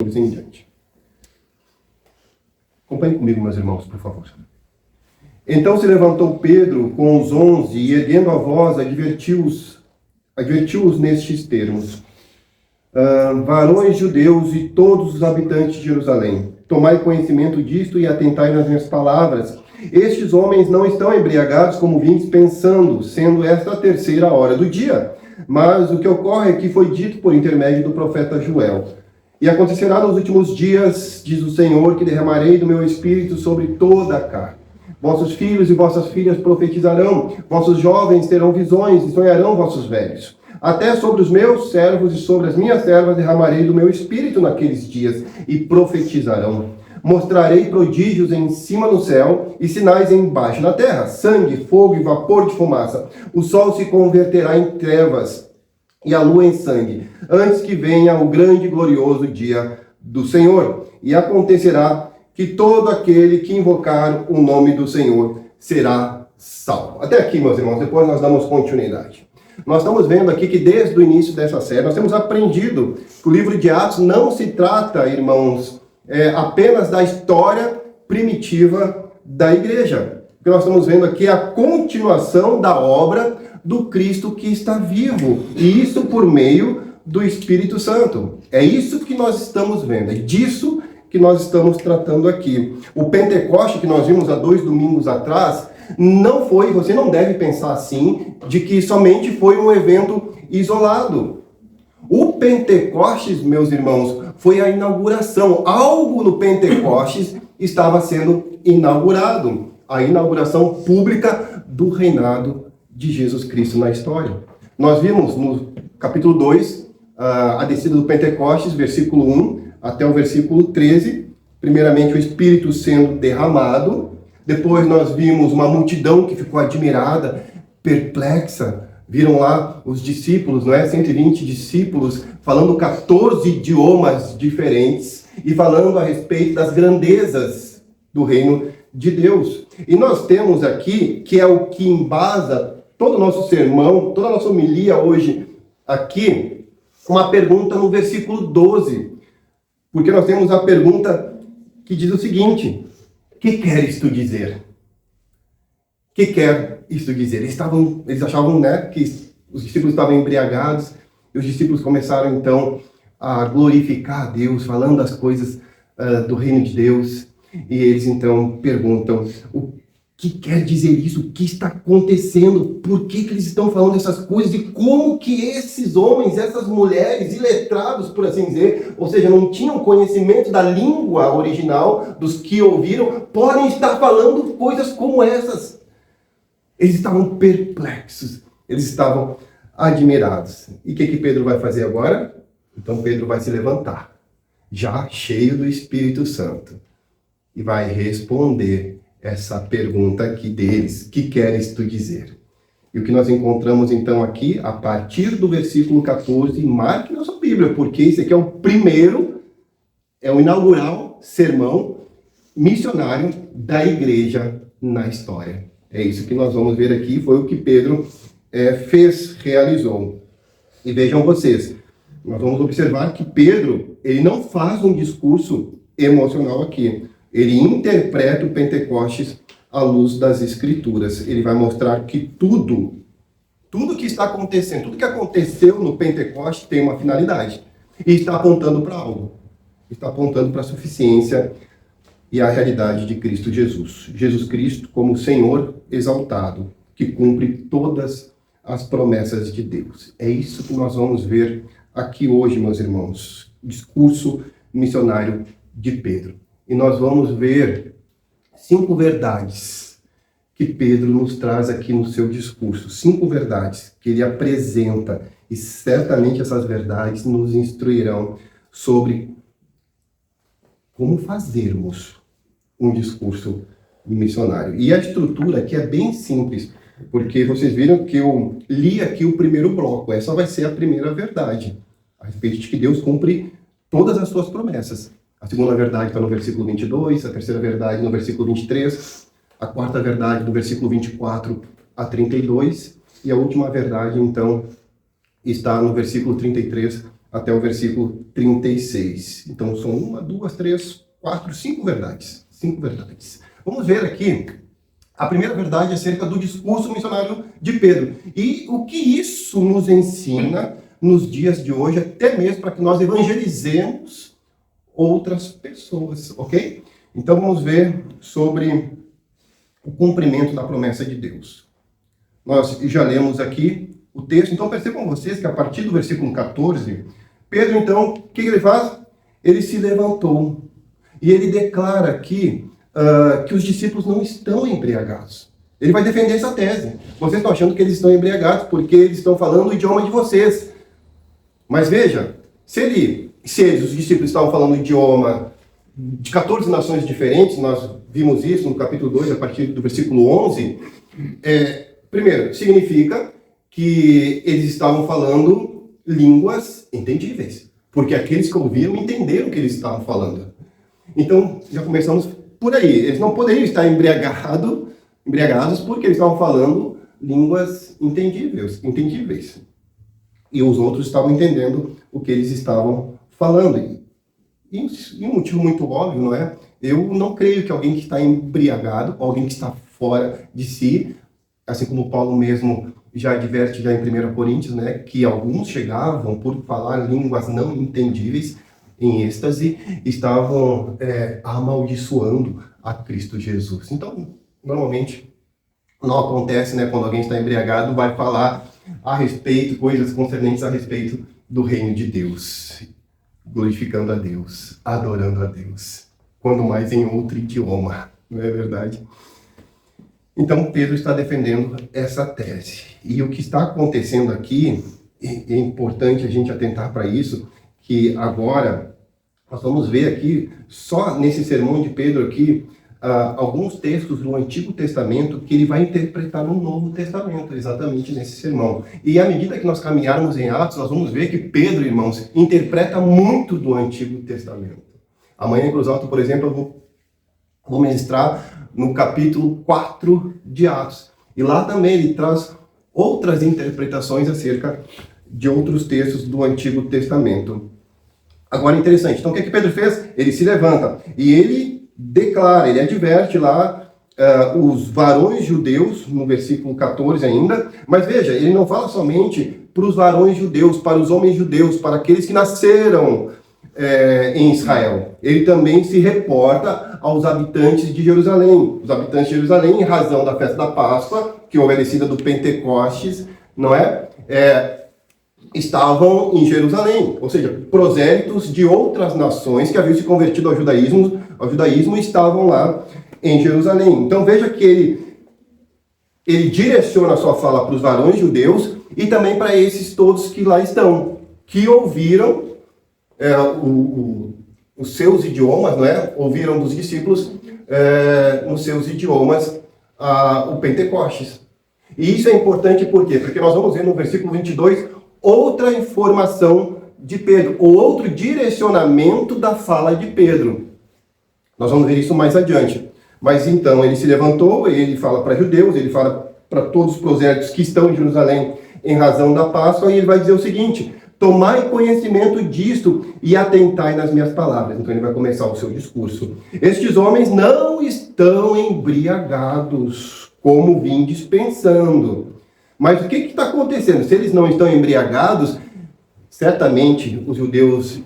versículos em diante. Acompanhe comigo, meus irmãos, por favor. Então se levantou Pedro com os 11 e, erguendo a voz, advertiu-os nestes termos: varões judeus e todos os habitantes de Jerusalém, tomai conhecimento disto e atentai nas minhas palavras. Estes homens não estão embriagados como vindes pensando, sendo esta a terceira hora do dia. Mas o que ocorre é que foi dito por intermédio do profeta Joel: e acontecerá nos últimos dias, diz o Senhor, que derramarei do meu espírito sobre toda a carne. Vossos filhos e vossas filhas profetizarão, vossos jovens terão visões e sonharão vossos velhos. Até sobre os meus servos e sobre as minhas servas derramarei do meu espírito naqueles dias, e profetizarão. Mostrarei prodígios em cima no céu e sinais embaixo na terra: sangue, fogo e vapor de fumaça. O sol se converterá em trevas e a lua em sangue, antes que venha o grande e glorioso dia do Senhor. E acontecerá que todo aquele que invocar o nome do Senhor será salvo. Até aqui, meus irmãos, depois nós damos continuidade. Nós estamos vendo aqui que desde o início dessa série nós temos aprendido que o livro de Atos não se trata, irmãos, apenas da história primitiva da igreja. O que nós estamos vendo aqui é a continuação da obra do Cristo que está vivo, e isso por meio do Espírito Santo. É isso que nós estamos vendo, é disso que nós estamos tratando aqui. O Pentecoste que nós vimos há 2 domingos atrás, não foi, você não deve pensar assim, de que somente foi um evento isolado. O Pentecostes, meus irmãos, foi a inauguração. Algo no Pentecostes estava sendo inaugurado. A inauguração pública do reinado de Jesus Cristo na história. Nós vimos no capítulo 2, a descida do Pentecostes, versículo 1 até o versículo 13. Primeiramente, o Espírito sendo derramado. Depois nós vimos uma multidão que ficou admirada, perplexa. Viram lá os discípulos, 120 discípulos, falando 14 idiomas diferentes e falando a respeito das grandezas do reino de Deus. E nós temos aqui, que é o que embasa todo o nosso sermão, toda a nossa homilia hoje aqui, uma pergunta no versículo 12. Porque nós temos a pergunta que diz o seguinte: que queres tu dizer? Que quer isto dizer? Eles achavam, que os discípulos estavam embriagados, e os discípulos começaram então a glorificar a Deus, falando as coisas do reino de Deus, e eles então perguntam: o que quer dizer isso? O que está acontecendo? Por que eles estão falando essas coisas? E como que esses homens, essas mulheres, iletrados, por assim dizer, ou seja, não tinham conhecimento da língua original dos que ouviram, podem estar falando coisas como essas? Eles estavam perplexos, eles estavam admirados. E o que Pedro vai fazer agora? Então Pedro vai se levantar, já cheio do Espírito Santo, e vai responder essa pergunta aqui deles: que queres tu dizer? E o que nós encontramos então aqui, a partir do versículo 14, marque na sua Bíblia, porque esse aqui é o primeiro, é o inaugural sermão missionário da igreja na história. É isso que nós vamos ver aqui, foi o que Pedro realizou. E vejam vocês, nós vamos observar que Pedro, ele não faz um discurso emocional aqui. Ele interpreta o Pentecostes à luz das Escrituras. Ele vai mostrar que tudo que está acontecendo, tudo que aconteceu no Pentecostes tem uma finalidade. E está apontando para algo. Está apontando para a suficiência e a realidade de Cristo Jesus. Jesus Cristo como Senhor exaltado, que cumpre todas as promessas de Deus. É isso que nós vamos ver aqui hoje, meus irmãos. Discurso missionário de Pedro. E nós vamos ver 5 verdades que Pedro nos traz aqui no seu discurso. 5 verdades que ele apresenta. E certamente essas verdades nos instruirão sobre como fazermos um discurso missionário. E a estrutura aqui é bem simples, porque vocês viram que eu li aqui o primeiro bloco. Essa vai ser a primeira verdade, a respeito de que Deus cumpre todas as suas promessas. A segunda verdade está no versículo 22, a terceira verdade no versículo 23, a quarta verdade no versículo 24 a 32, e a última verdade, então, está no versículo 33 até o versículo 36. Então são 1, 2, 3, 4, 5 verdades. 5 verdades. Vamos ver aqui a primeira verdade acerca do discurso missionário de Pedro. E o que isso nos ensina nos dias de hoje, até mesmo para que nós evangelizemos outras pessoas, ok? Então vamos ver sobre o cumprimento da promessa de Deus. Nós já lemos aqui o texto, então percebam vocês que a partir do versículo 14, Pedro então, o que ele faz? Ele se levantou e ele declara aqui que os discípulos não estão embriagados. Ele vai defender essa tese. Vocês estão achando que eles estão embriagados porque eles estão falando o idioma de vocês. Mas veja, se eles, os discípulos, estavam falando o idioma de 14 nações diferentes, nós vimos isso no capítulo 2, a partir do versículo 11, primeiro, significa que eles estavam falando línguas entendíveis, porque aqueles que ouviram entenderam o que eles estavam falando. Então, já começamos por aí. Eles não poderiam estar embriagados porque eles estavam falando línguas entendíveis. E os outros estavam entendendo o que eles estavam falando. E um motivo muito óbvio, não é? Eu não creio que alguém que está embriagado, alguém que está fora de si, assim como Paulo mesmo já adverte já em 1 Coríntios, né, que alguns chegavam por falar línguas não entendíveis, em êxtase, estavam amaldiçoando a Cristo Jesus. Então, normalmente, não acontece, né, quando alguém está embriagado, vai falar a respeito, coisas concernentes a respeito do reino de Deus, glorificando a Deus, adorando a Deus, quando mais em outro idioma, não é verdade? Então, Pedro está defendendo essa tese. E o que está acontecendo aqui, é importante a gente atentar para isso, que agora nós vamos ver aqui, só nesse sermão de Pedro aqui, alguns textos do Antigo Testamento que ele vai interpretar no Novo Testamento, exatamente nesse sermão. E à medida que nós caminharmos em Atos, nós vamos ver que Pedro, irmãos, interpreta muito do Antigo Testamento. Amanhã em Cruz Alta, por exemplo, eu vou ministrar no capítulo 4 de Atos. E lá também ele traz outras interpretações acerca de outros textos do Antigo Testamento. Agora, interessante. Então, o que Pedro fez? Ele se levanta e ele declara, ele adverte lá os varões judeus, no versículo 14 ainda, mas veja, ele não fala somente para os varões judeus, para os homens judeus, para aqueles que nasceram em Israel. Ele também se reporta aos habitantes de Jerusalém. Os habitantes de Jerusalém, em razão da festa da Páscoa, que houve a descida do Pentecostes, não é? Estavam em Jerusalém, ou seja, prosélitos de outras nações que haviam se convertido ao judaísmo estavam lá em Jerusalém. Então veja que ele direciona a sua fala para os varões judeus e também para esses todos que lá estão, que ouviram os seus idiomas, não é? Ouviram dos discípulos nos seus idiomas o Pentecostes. E isso é importante por quê? Porque nós vamos ver no versículo 22 outra informação de Pedro, ou outro direcionamento da fala de Pedro. Nós vamos ver isso mais adiante. Mas então ele se levantou, ele fala para judeus, ele fala para todos os prosélitos que estão em Jerusalém em razão da Páscoa, e ele vai dizer o seguinte: tomai conhecimento disto e atentai nas minhas palavras. Então ele vai começar o seu discurso. Estes homens não estão embriagados, como vindes pensando. Mas o que está acontecendo? Se eles não estão embriagados, certamente os judeus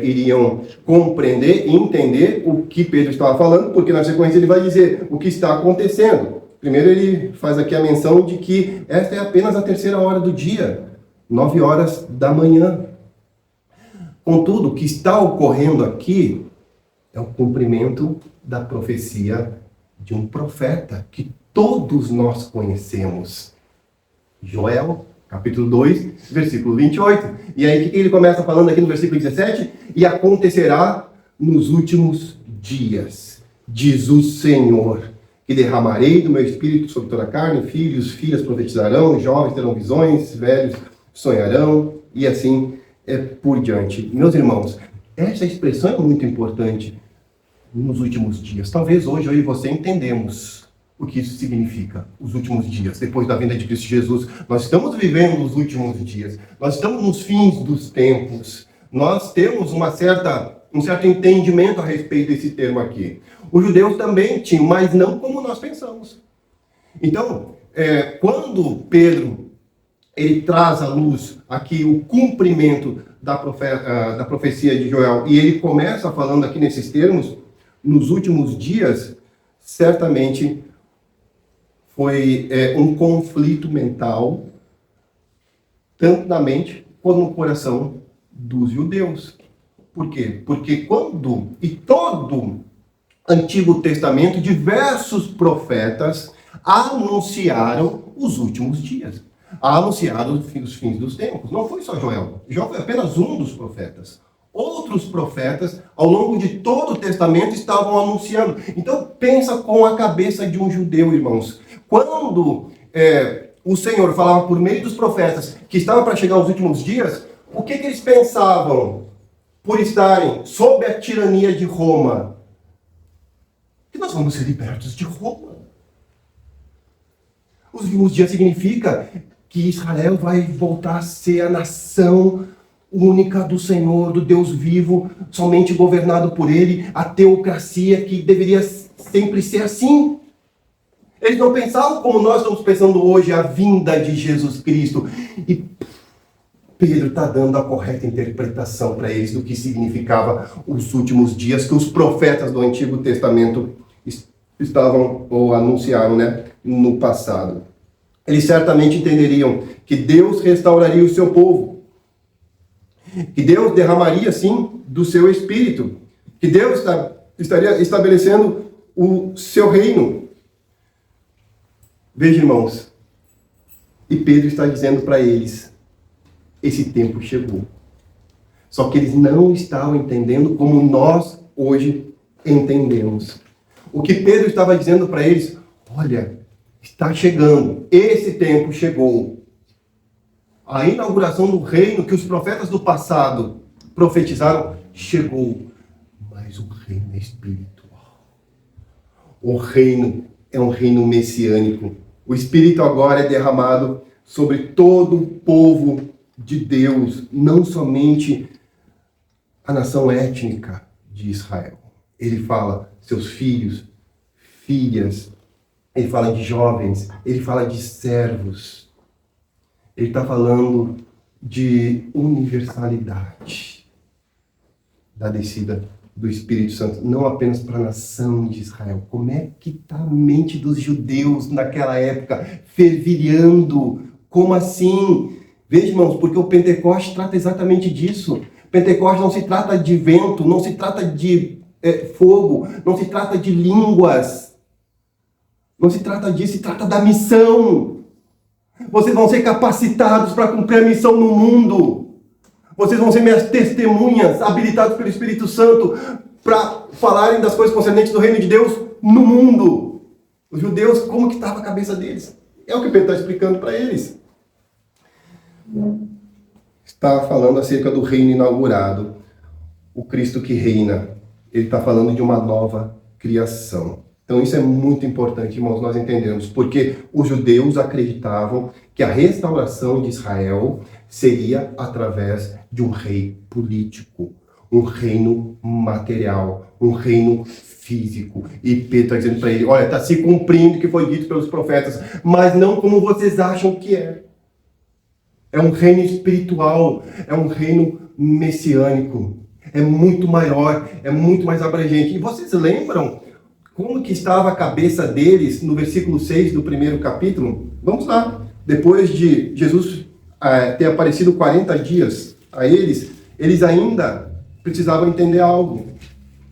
iriam compreender e entender o que Pedro estava falando, porque na sequência ele vai dizer o que está acontecendo. Primeiro ele faz aqui a menção de que esta é apenas a 3ª hora do dia, 9 horas da manhã. Contudo, o que está ocorrendo aqui é o cumprimento da profecia de um profeta que todos nós conhecemos. Joel, capítulo 2, versículo 28. E aí, o que ele começa falando aqui no versículo 17? E acontecerá nos últimos dias, diz o Senhor, que derramarei do meu espírito sobre toda a carne, filhos, filhas profetizarão, jovens terão visões, velhos sonharão, e assim por diante. Meus irmãos, essa expressão é muito importante nos últimos dias. Talvez hoje eu e você entendemos o que isso significa, os últimos dias, depois da vinda de Cristo Jesus. Nós estamos vivendo os últimos dias, nós estamos nos fins dos tempos, Nós temos um certo entendimento a respeito desse termo aqui. Os judeus também tinham, mas não como nós pensamos. Então, quando Pedro ele traz à luz aqui o cumprimento da profecia de Joel, e ele começa falando aqui nesses termos, nos últimos dias, certamente foi um conflito mental, tanto na mente quanto no coração dos judeus. Por quê? Porque todo Antigo Testamento, diversos profetas anunciaram os últimos dias. Anunciaram os fins dos tempos. Não foi só Joel. Joel foi apenas um dos profetas. Outros profetas, ao longo de todo o Testamento, estavam anunciando. Então, pensa com a cabeça de um judeu, irmãos. Quando o Senhor falava por meio dos profetas que estava para chegar os últimos dias, o que eles pensavam por estarem sob a tirania de Roma? Que nós vamos ser libertos de Roma. Os últimos dias significa que Israel vai voltar a ser a nação única do Senhor, do Deus vivo, somente governado por Ele, a teocracia que deveria sempre ser assim. Eles não pensavam como nós estamos pensando hoje, a vinda de Jesus Cristo. E Pedro está dando a correta interpretação para eles do que significava os últimos dias que os profetas do Antigo Testamento estavam ou anunciaram, no passado. Eles certamente entenderiam que Deus restauraria o seu povo, que Deus derramaria, sim, do seu Espírito, que Deus estaria estabelecendo o seu reino. Veja, irmãos, e Pedro está dizendo para eles, esse tempo chegou. Só que eles não estavam entendendo como nós hoje entendemos. O que Pedro estava dizendo para eles, olha, está chegando, esse tempo chegou. A inauguração do reino que os profetas do passado profetizaram, chegou. Mas o reino é espiritual. O reino é um reino messiânico. O Espírito agora é derramado sobre todo o povo de Deus, não somente a nação étnica de Israel. Ele fala seus filhos, filhas, ele fala de jovens, ele fala de servos. Ele está falando de universalidade da descida do Espírito Santo, não apenas para a nação de Israel. Como é que está a mente dos judeus naquela época, fervilhando? Como assim? Veja, irmãos, porque o Pentecoste trata exatamente disso. Pentecoste não se trata de vento, não se trata de fogo, não se trata de línguas. Não se trata disso, se trata da missão. Vocês vão ser capacitados para cumprir a missão no mundo. Vocês vão ser minhas testemunhas, habilitados pelo Espírito Santo para falarem das coisas concernentes do reino de Deus no mundo. Os judeus, como que estava a cabeça deles? É o que Pedro está explicando para eles. Está falando acerca do reino inaugurado, o Cristo que reina. Ele está falando de uma nova criação. Então isso é muito importante, irmãos, nós entendemos, porque os judeus acreditavam que a restauração de Israel seria através de um rei político, um reino material, um reino físico. E Pedro está dizendo para ele, olha, está se cumprindo o que foi dito pelos profetas, mas não como vocês acham que é. É um reino espiritual, é um reino messiânico, é muito maior, é muito mais abrangente. E vocês lembram como que estava a cabeça deles no versículo 6 do primeiro capítulo? Vamos lá. Depois de Jesus ter aparecido 40 dias a eles, eles ainda precisavam entender algo.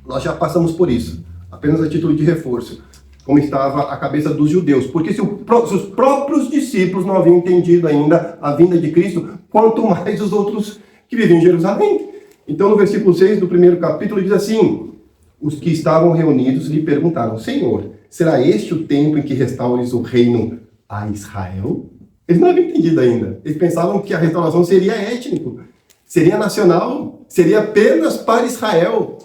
Nós já passamos por isso, apenas a título de reforço. Como estava a cabeça dos judeus. Porque se os próprios discípulos não haviam entendido ainda a vinda de Cristo, quanto mais os outros que vivem em Jerusalém. Então, no versículo 6 do primeiro capítulo, diz assim: os que estavam reunidos lhe perguntaram, Senhor, será este o tempo em que restaures o reino a Israel? Eles não haviam entendido ainda. Eles pensavam que a restauração seria étnico, seria nacional, seria apenas para Israel.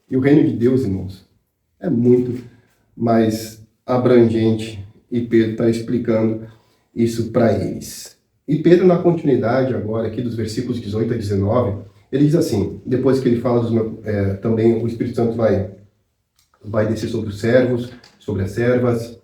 E o reino de Deus, irmãos, é muito mais abrangente. E Pedro está explicando isso para eles. E Pedro, na continuidade agora, aqui dos versículos 18 a 19, Ele diz assim, depois que ele fala também o Espírito Santo vai descer sobre os servos, sobre as servas.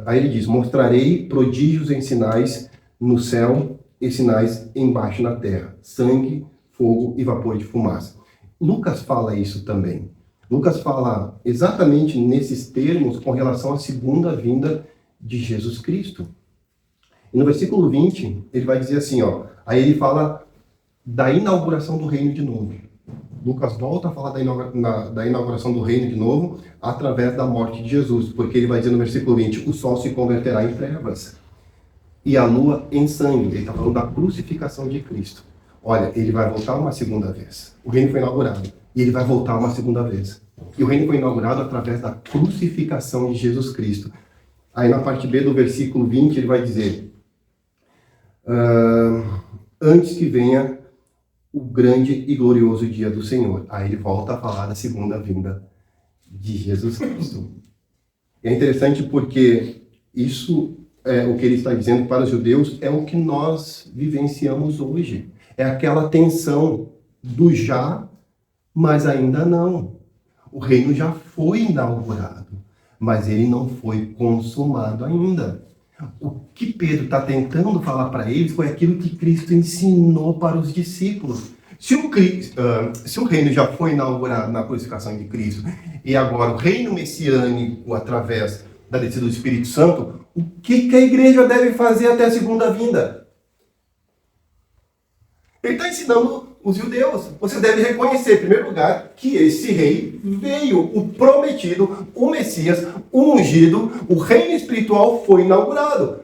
Aí ele diz, mostrarei prodígios em sinais no céu e sinais embaixo na terra, sangue, fogo e vapor de fumaça. Lucas fala isso também. Lucas fala exatamente nesses termos com relação à segunda vinda de Jesus Cristo. E no versículo 20, ele vai dizer assim, aí ele fala da inauguração do reino de novo. Lucas volta a falar da inauguração do reino de novo através da morte de Jesus, porque ele vai dizer no versículo 20, o sol se converterá em trevas e a lua em sangue. Ele está falando da crucificação de Cristo. Olha, ele vai voltar uma segunda vez. O reino foi inaugurado e ele vai voltar uma segunda vez. E o reino foi inaugurado através da crucificação de Jesus Cristo. Aí na parte B do versículo 20 ele vai dizer, antes que venha o grande e glorioso dia do Senhor. Aí ele volta a falar da segunda vinda de Jesus Cristo. E é interessante porque isso o que ele está dizendo para os judeus é o que nós vivenciamos hoje. É aquela tensão do já, mas ainda não. O reino já foi inaugurado, mas ele não foi consumado ainda. O que Pedro está tentando falar para eles foi aquilo que Cristo ensinou para os discípulos. Se o reino já foi inaugurado na crucificação de Cristo, e agora o reino messiânico através da descida do Espírito Santo, o que a igreja deve fazer até a segunda vinda? Ele está ensinando os judeus. Você deve reconhecer, em primeiro lugar, que esse rei veio, o prometido, o Messias, o ungido, o reino espiritual foi inaugurado,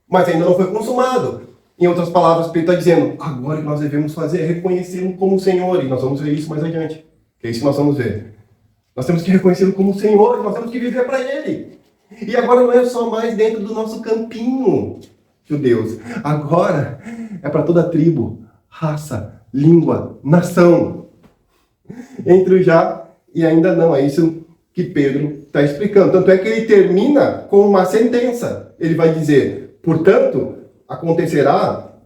mas ainda não foi consumado. Em outras palavras, Pedro está dizendo, agora o que nós devemos fazer é reconhecê-lo como Senhor, e nós vamos ver isso mais adiante, que é isso que nós vamos ver. Nós temos que reconhecê-lo como Senhor, e nós temos que viver para Ele. E agora não é só mais dentro do nosso campinho, judeus. Agora é para toda tribo, raça, língua, nação. Entre o já e ainda não. É isso que Pedro está explicando. Tanto é que ele termina com uma sentença. Ele vai dizer, portanto, acontecerá,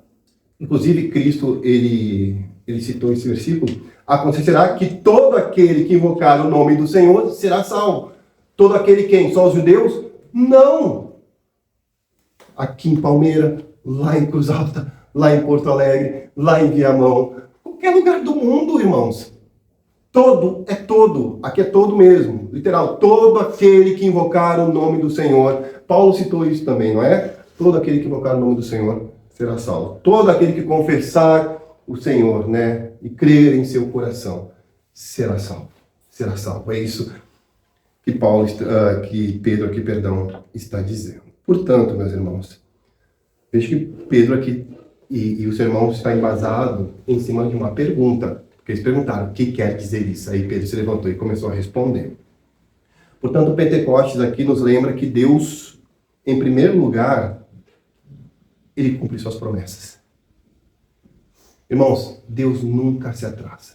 inclusive Cristo, ele citou esse versículo, acontecerá que todo aquele que invocar o nome do Senhor será salvo. Todo aquele quem? Só os judeus? Não! Aqui em Palmeira, lá em Cruz Alta, lá em Porto Alegre, lá em Viamão, qualquer lugar do mundo, irmãos. Todo é todo, aqui é todo mesmo, literal, todo aquele que invocar o nome do Senhor. Paulo citou isso também, não é? Todo aquele que invocar o nome do Senhor será salvo. Todo aquele que confessar o Senhor, né, e crer em seu coração, será salvo. Será salvo. É isso que Pedro aqui, está dizendo. Portanto, meus irmãos, veja que Pedro aqui e o sermão está embasado em cima de uma pergunta. Porque eles perguntaram, o que quer dizer isso? Aí Pedro se levantou e começou a responder. Portanto, o Pentecostes aqui nos lembra que Deus, em primeiro lugar, Ele cumpre suas promessas. Irmãos, Deus nunca se atrasa.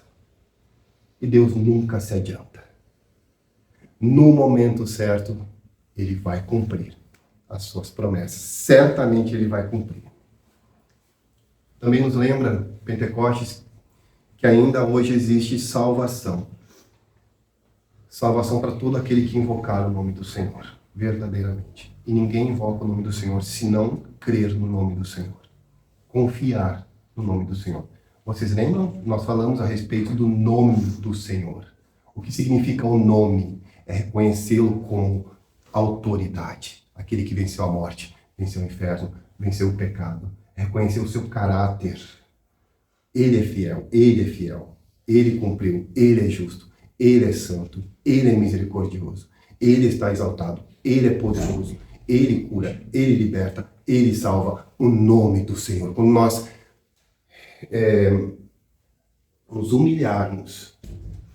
E Deus nunca se adianta. No momento certo, Ele vai cumprir as suas promessas. Certamente Ele vai cumprir. Também nos lembra, Pentecostes, que ainda hoje existe salvação. Salvação para todo aquele que invocar o nome do Senhor, verdadeiramente. E ninguém invoca o nome do Senhor se não crer no nome do Senhor. Confiar no nome do Senhor. Vocês lembram? Nós falamos a respeito do nome do Senhor. O que significa o nome? É reconhecê-lo como autoridade. Aquele que venceu a morte, venceu o inferno, venceu o pecado. É reconhecer o seu caráter. Ele é fiel, Ele cumpriu, Ele é justo, Ele é santo, Ele é misericordioso, Ele está exaltado, Ele é poderoso, Ele cura, Ele liberta, Ele salva. O nome do Senhor. Quando nós nos humilharmos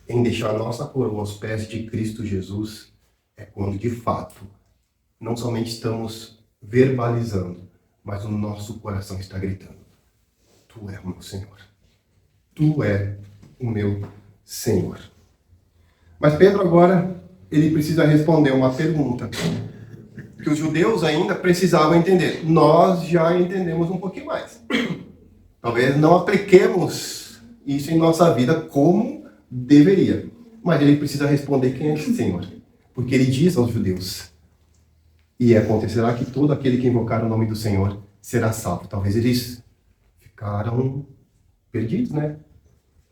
em deixar nossa coroa aos pés de Cristo Jesus, é quando de fato não somente estamos verbalizando, mas o nosso coração está gritando, Tu és o meu Senhor. Tu és o meu Senhor. Mas Pedro agora, ele precisa responder uma pergunta que os judeus ainda precisavam entender. Nós já entendemos um pouquinho mais. Talvez não apliquemos isso em nossa vida como deveria. Mas ele precisa responder quem é esse Senhor. Porque ele diz aos judeus, e acontecerá que todo aquele que invocar o nome do Senhor será salvo. Talvez eles ficaram perdidos, né?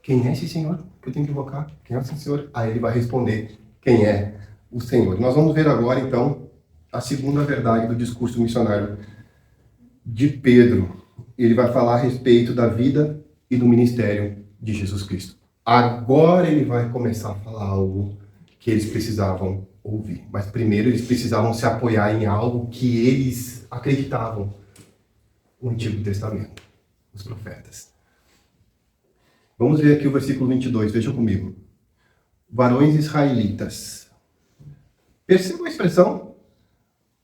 Quem é esse Senhor que eu tenho que invocar? Quem é esse Senhor? Aí ele vai responder quem é o Senhor. Nós vamos ver agora, então, a segunda verdade do discurso missionário de Pedro. Ele vai falar a respeito da vida e do ministério de Jesus Cristo. Agora ele vai começar a falar algo que eles precisavam ouvir. Mas primeiro eles precisavam se apoiar em algo que eles acreditavam. O Antigo Testamento, os profetas. Vamos ver aqui o versículo 22, vejam comigo. Varões israelitas. Perceba a expressão.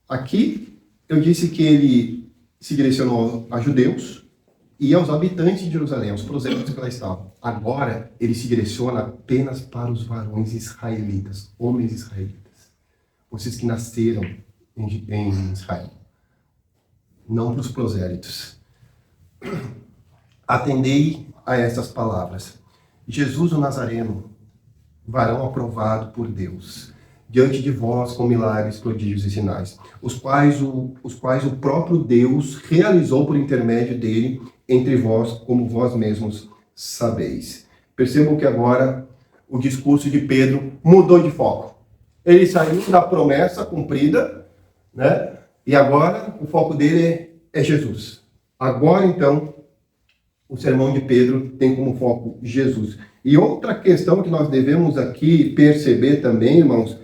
Aqui eu disse que ele se direcionou a judeus e aos habitantes de Jerusalém, aos prosélitos que lá estavam. Agora ele se direciona apenas para os varões israelitas, homens israelitas. Vocês que nasceram em Israel. Não para os prosélitos. Atendei a essas palavras. Jesus o Nazareno, varão aprovado por Deus, diante de vós com milagres, prodígios e sinais, os quais o próprio Deus realizou por intermédio dele entre vós, como vós mesmos sabeis. Percebam que agora o discurso de Pedro mudou de foco. Ele saiu da promessa cumprida, né? E agora o foco dele é Jesus. Agora, então, o sermão de Pedro tem como foco Jesus. E outra questão que nós devemos aqui perceber também, irmãos,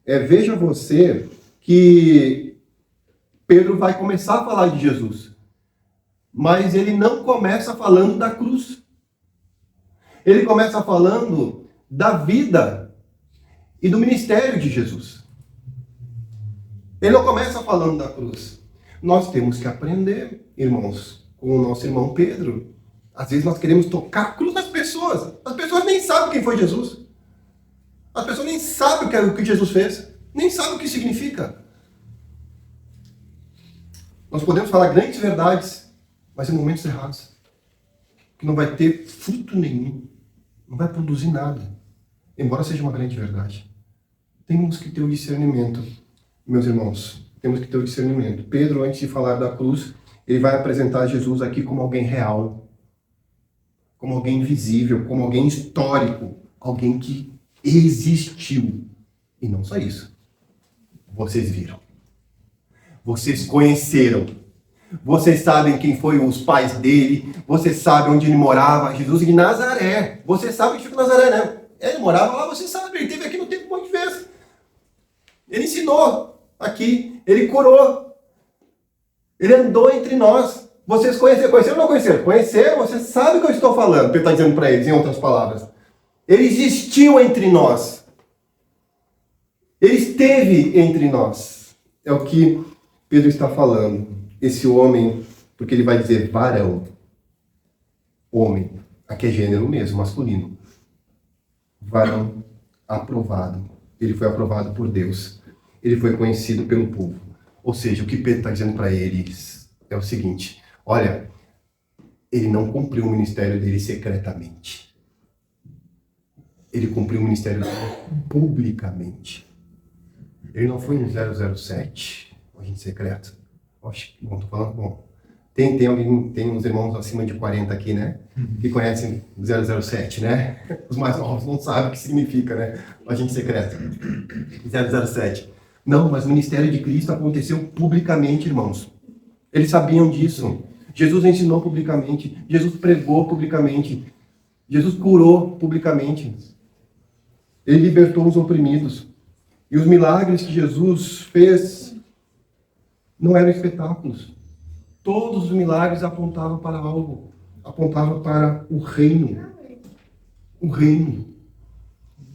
veja você que Pedro vai começar a falar de Jesus. Mas ele não começa falando da cruz. Ele começa falando da vida e do ministério de Jesus. Ele não começa falando da cruz. Nós temos que aprender, irmãos, com o nosso irmão Pedro. Às vezes nós queremos tocar a cruz nas pessoas. As pessoas nem sabem quem foi Jesus. As pessoas nem sabem o que Jesus fez. Nem sabem o que significa. Nós podemos falar grandes verdades, mas em momentos errados. Que não vai ter fruto nenhum. Não vai produzir nada. Embora seja uma grande verdade. Temos que ter o discernimento, meus irmãos. Temos que ter o discernimento. Pedro, antes de falar da cruz, ele vai apresentar Jesus aqui como alguém real. Como alguém invisível, como alguém histórico. Alguém que existiu. E não só isso. Vocês viram. Vocês conheceram. Vocês sabem quem foram os pais dele. Vocês sabem onde ele morava. Jesus de Nazaré. Você sabe onde fica Nazaré, né? Ele morava lá, você sabe. Ele esteve aqui no tempo um monte de vezes. Ele ensinou aqui. Ele curou. Ele andou entre nós. Vocês conheceram ou não conheceram? Conheceram, você sabe o que eu estou falando. Ele está dizendo para eles, em outras palavras. Ele existiu entre nós. Ele esteve entre nós. É o que Pedro está falando. Esse homem, porque ele vai dizer varão. Homem. Aqui é gênero mesmo, masculino. Varão aprovado. Ele foi aprovado por Deus. Ele foi conhecido pelo povo. Ou seja, o que Pedro está dizendo para eles é o seguinte. Olha, ele não cumpriu o ministério dele secretamente. Ele cumpriu o ministério dele publicamente. Ele não foi um 007, um agente secreto. Oxe, não estou falando, bom. Tem uns irmãos acima de 40 aqui, né? Que conhecem 007, né? Os mais novos não sabem o que significa, né? O agente secreto. 007. Não, mas o ministério de Cristo aconteceu publicamente, irmãos. Eles sabiam disso. Jesus ensinou publicamente. Jesus pregou publicamente. Jesus curou publicamente. Ele libertou os oprimidos. E os milagres que Jesus fez não eram espetáculos. Todos os milagres apontavam para algo. Apontavam para o reino. O reino.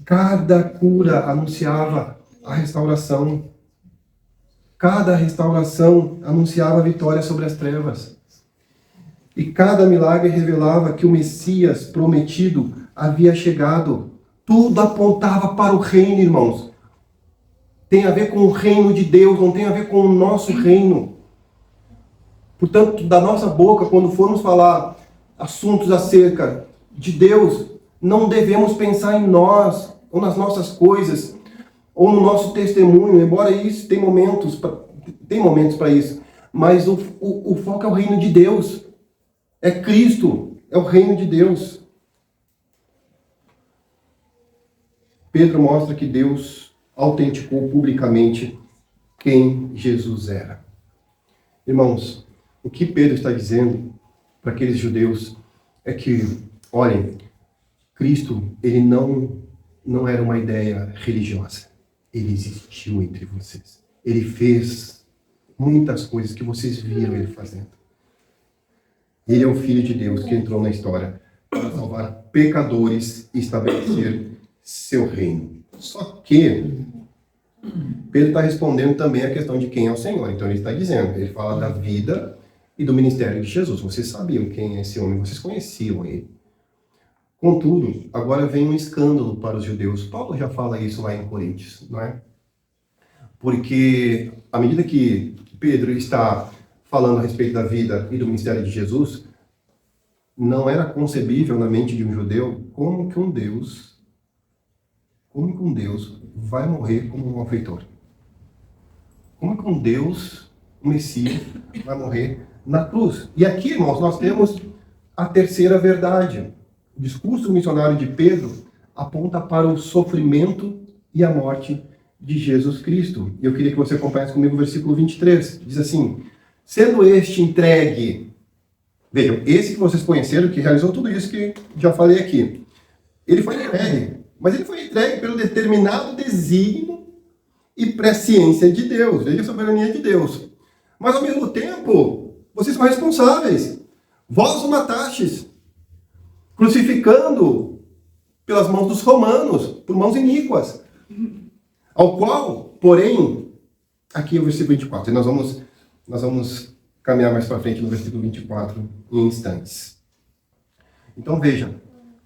Cada cura anunciava a restauração. Cada restauração anunciava a vitória sobre as trevas. E cada milagre revelava que o Messias prometido havia chegado. Tudo apontava para o reino, irmãos. Tem a ver com o reino de Deus, não tem a ver com o nosso reino. Portanto, da nossa boca, quando formos falar assuntos acerca de Deus. Não devemos pensar em nós, ou nas nossas coisas, ou no nosso testemunho, embora isso tem momentos para isso. Mas o foco é o reino de Deus. É Cristo, é o reino de Deus. Pedro mostra que Deus autenticou publicamente quem Jesus era. Irmãos, o que Pedro está dizendo para aqueles judeus é que, olhem, Cristo, ele não era uma ideia religiosa. Ele existiu entre vocês. Ele fez muitas coisas que vocês viram ele fazendo. Ele é o Filho de Deus que entrou na história para salvar pecadores e estabelecer seu reino. Só que Pedro está respondendo também a questão de quem é o Senhor. Então ele está dizendo, ele fala da vida e do ministério de Jesus. Vocês sabiam quem é esse homem, vocês conheciam ele. Contudo, agora vem um escândalo para os judeus. Paulo já fala isso lá em Coríntios, não é? Porque à medida que Pedro está falando a respeito da vida e do ministério de Jesus, não era concebível na mente de um judeu como que um Deus vai morrer como um malfeitor. Como que um Deus, um Messias, vai morrer na cruz. E aqui, irmãos, nós temos a terceira verdade. O discurso missionário de Pedro aponta para o sofrimento e a morte de Jesus Cristo. E eu queria que você acompanhasse comigo o versículo 23. Diz assim, sendo este entregue, vejam, esse que vocês conheceram, que realizou tudo isso que já falei aqui, ele foi entregue, mas ele foi entregue pelo determinado desígnio e presciência de Deus, veja a soberania de Deus. Mas ao mesmo tempo, vocês são responsáveis. Vós o matastes, crucificando pelas mãos dos romanos, por mãos iníquas. Ao qual, porém, aqui é o versículo 24, e nós vamos caminhar mais para frente no versículo 24 em instantes. Então vejam,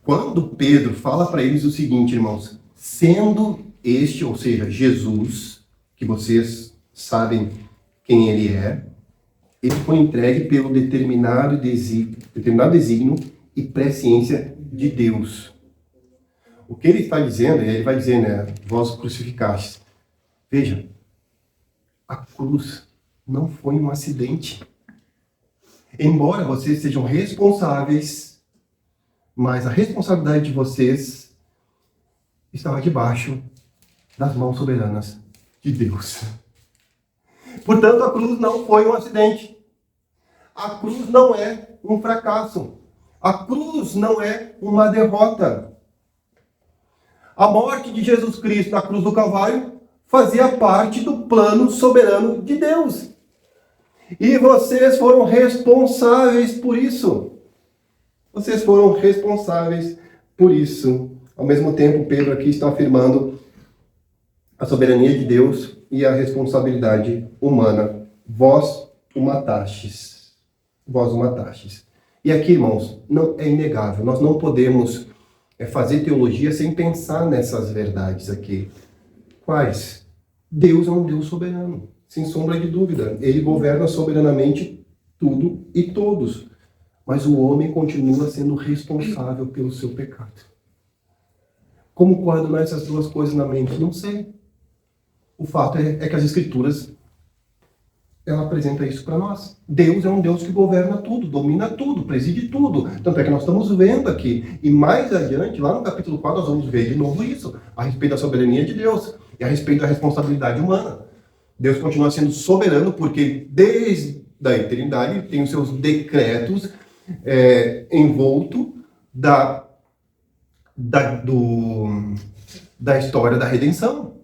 quando Pedro fala para eles o seguinte, irmãos, sendo este, ou seja, Jesus, que vocês sabem quem ele é, ele foi entregue pelo determinado desígnio e presciência de Deus. O que ele está dizendo, ele vai dizer, né, vós crucificastes. Veja, a cruz não foi um acidente. Embora vocês sejam responsáveis, mas a responsabilidade de vocês estava debaixo das mãos soberanas de Deus. Portanto, a cruz não foi um acidente. A cruz não é um fracasso. A cruz não é uma derrota. A morte de Jesus Cristo na cruz do Calvário fazia parte do plano soberano de Deus. E vocês foram responsáveis por isso. Vocês foram responsáveis por isso. Ao mesmo tempo, Pedro aqui está afirmando a soberania de Deus e a responsabilidade humana. Vós o matastes. Vós o matastes. E aqui, irmãos, não é inegável. Nós não podemos fazer teologia sem pensar nessas verdades aqui. Quais? Deus é um Deus soberano, sem sombra de dúvida. Ele governa soberanamente tudo e todos. Mas o homem continua sendo responsável pelo seu pecado. Como coordenar essas duas coisas na mente? Não sei. O fato é que as Escrituras, ela apresenta isso para nós. Deus é um Deus que governa tudo, domina tudo, preside tudo. Tanto é que nós estamos vendo aqui. E mais adiante, lá no capítulo 4, nós vamos ver de novo isso. A respeito da soberania de Deus. E a respeito da responsabilidade humana. Deus continua sendo soberano porque desde a eternidade tem os seus decretos envolto da história da redenção.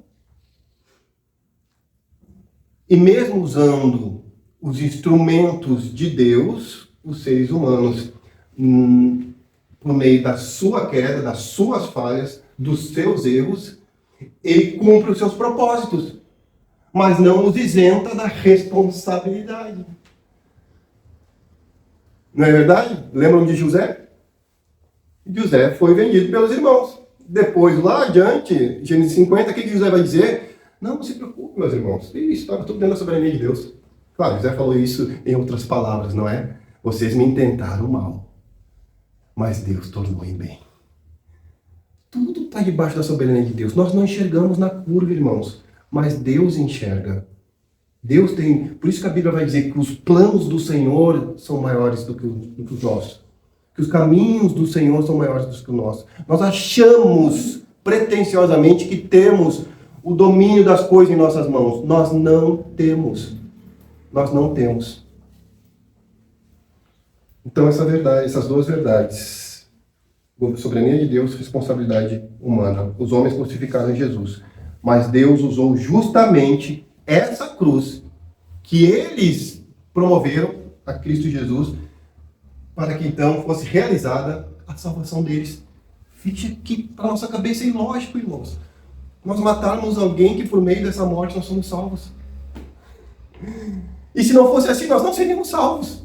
E mesmo usando os instrumentos de Deus, os seres humanos, por meio da sua queda, das suas falhas, dos seus erros, ele cumpre os seus propósitos, mas não os isenta da responsabilidade. Não é verdade? Lembram de José? José foi vendido pelos irmãos. Depois, lá adiante, Gênesis 50, o que José vai dizer? Não se preocupe, meus irmãos. Isso estava tudo dentro da soberania de Deus. Claro, José falou isso em outras palavras, não é? Vocês me intentaram mal. mas Deus tornou em bem. Tudo está debaixo da soberania de Deus. Nós não enxergamos na curva, irmãos, mas Deus enxerga. Deus tem... Por isso que a Bíblia vai dizer que os planos do Senhor são maiores do que os nossos. Que os caminhos do Senhor são maiores do que os nossos. Nós achamos pretensiosamente que temos o domínio das coisas em nossas mãos. Nós não temos. Nós não temos. Então essas duas verdades, soberania de Deus, responsabilidade humana. Os homens crucificaram Jesus, mas Deus usou justamente essa cruz que eles promoveram a Cristo Jesus para que então fosse realizada a salvação deles. Fique aqui para nossa cabeça ilógico, irmãos. Nós matarmos alguém que por meio dessa morte nós somos salvos. E se não fosse assim, nós não seríamos salvos.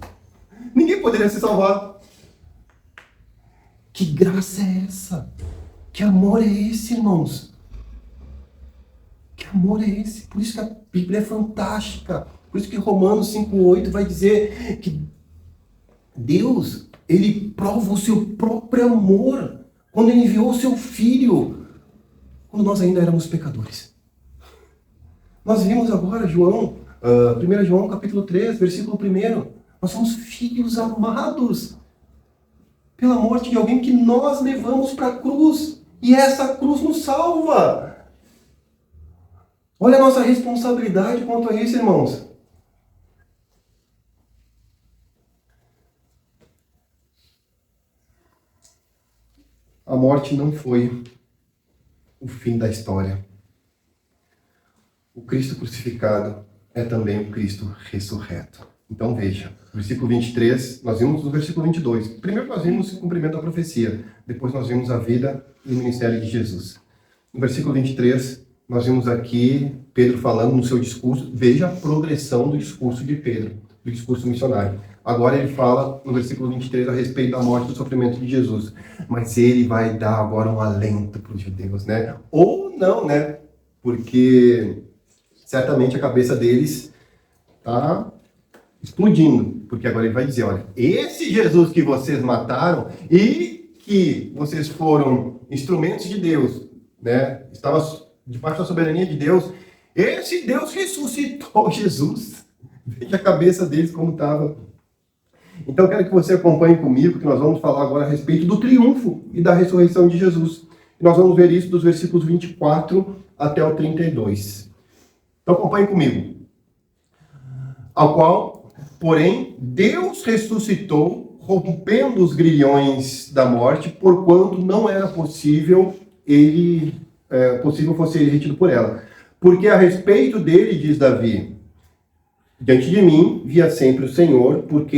Ninguém poderia se salvar. Que graça é essa? Que amor é esse, irmãos? Que amor é esse? Por isso que a Bíblia é fantástica. Por isso que Romanos 5,8 vai dizer que Deus, Ele prova o seu próprio amor quando Ele enviou o seu Filho, quando nós ainda éramos pecadores. Nós vimos agora, 1 João capítulo 3, versículo 1. Nós somos filhos amados pela morte de alguém que nós levamos para a cruz. E essa cruz nos salva. Olha a nossa responsabilidade quanto a isso, irmãos. A morte não foi o fim da história. O Cristo crucificado é também o Cristo ressurreto. Então veja, versículo 23, nós vimos no versículo 22. Primeiro nós vimos o cumprimento da profecia, depois nós vimos a vida e o ministério de Jesus. No versículo 23, nós vimos aqui Pedro falando no seu discurso. Veja a progressão do discurso de Pedro, do discurso missionário. Agora ele fala no versículo 23 a respeito da morte e do sofrimento de Jesus. Mas ele vai dar agora um alento para os judeus, né? Ou não, né? Porque certamente a cabeça deles está explodindo. Porque agora ele vai dizer, olha, esse Jesus que vocês mataram e que vocês foram instrumentos de Deus, né? Estava debaixo da soberania de Deus. Esse Deus ressuscitou Jesus. Veja a cabeça deles como estava. Então eu quero que você acompanhe comigo, que nós vamos falar agora a respeito do triunfo e da ressurreição de Jesus. E nós vamos ver isso dos versículos 24 até o 32. Então acompanhe comigo. Ao qual, porém, Deus ressuscitou, rompendo os grilhões da morte, porquanto não era possível fosse ele retido por ela. Porque a respeito dele, diz Davi, diante de mim via sempre o Senhor, porque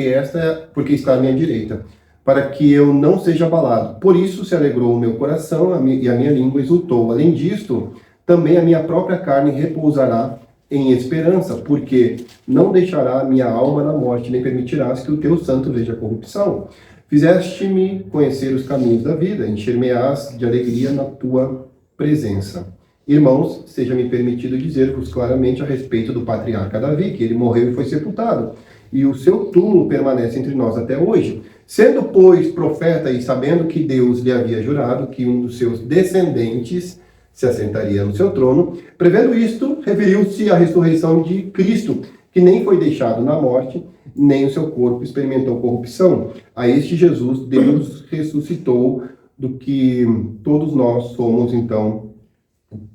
está à minha direita, para que eu não seja abalado. Por isso se alegrou o meu coração e a minha língua exultou. Além disto, também a minha própria carne repousará em esperança, porque não deixará a minha alma na morte, nem permitirás que o teu santo veja a corrupção. Fizeste-me conhecer os caminhos da vida, encher-me-ás de alegria na tua presença. Irmãos, seja-me permitido dizer-vos claramente a respeito do patriarca Davi, que ele morreu e foi sepultado, e o seu túmulo permanece entre nós até hoje. Sendo, pois, profeta e sabendo que Deus lhe havia jurado que um dos seus descendentes se assentaria no seu trono, prevendo isto, referiu-se à ressurreição de Cristo, que nem foi deixado na morte, nem o seu corpo experimentou corrupção. A este Jesus Deus ressuscitou, do que todos nós somos, então,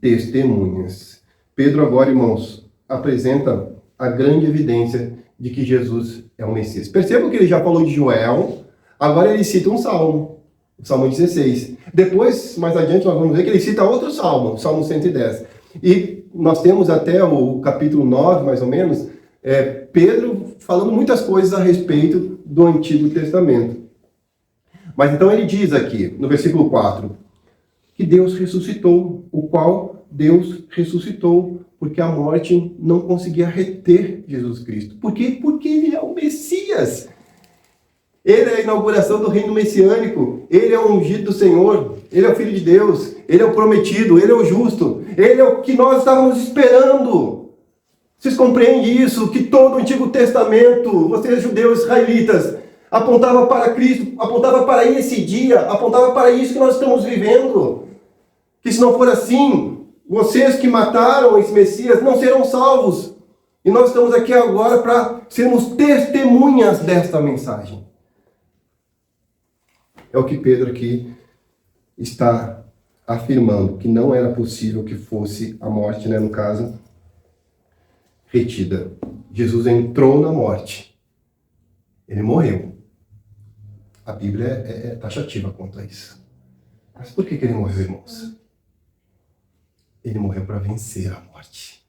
testemunhas. Pedro agora, irmãos, apresenta a grande evidência de que Jesus é o Messias. Percebam que ele já falou de Joel, agora ele cita um salmo, o Salmo 16. Depois, mais adiante, nós vamos ver que ele cita outro salmo, o Salmo 110. E nós temos até o capítulo 9, mais ou menos, Pedro falando muitas coisas a respeito do Antigo Testamento. Mas então ele diz aqui, no versículo 4, que Deus ressuscitou, o qual Deus ressuscitou, porque a morte não conseguia reter Jesus Cristo. Por quê? Porque ele é o Messias. Ele é a inauguração do reino messiânico. Ele é o ungido do Senhor. Ele é o Filho de Deus. Ele é o prometido. Ele é o justo. Ele é o que nós estávamos esperando. Vocês compreendem isso? Que todo o Antigo Testamento, vocês judeus israelitas, Apontava para Cristo, apontava para esse dia, apontava para isso que nós estamos vivendo. Que se não for assim, vocês que mataram esse Messias não serão salvos. E nós estamos aqui agora para sermos testemunhas desta mensagem. É o que Pedro aqui está afirmando, que não era possível que fosse a morte, no caso, retida. Jesus entrou na morte. Ele morreu. A Bíblia é taxativa quanto a isso. Mas por que ele morreu, irmãos? Ele morreu para vencer a morte.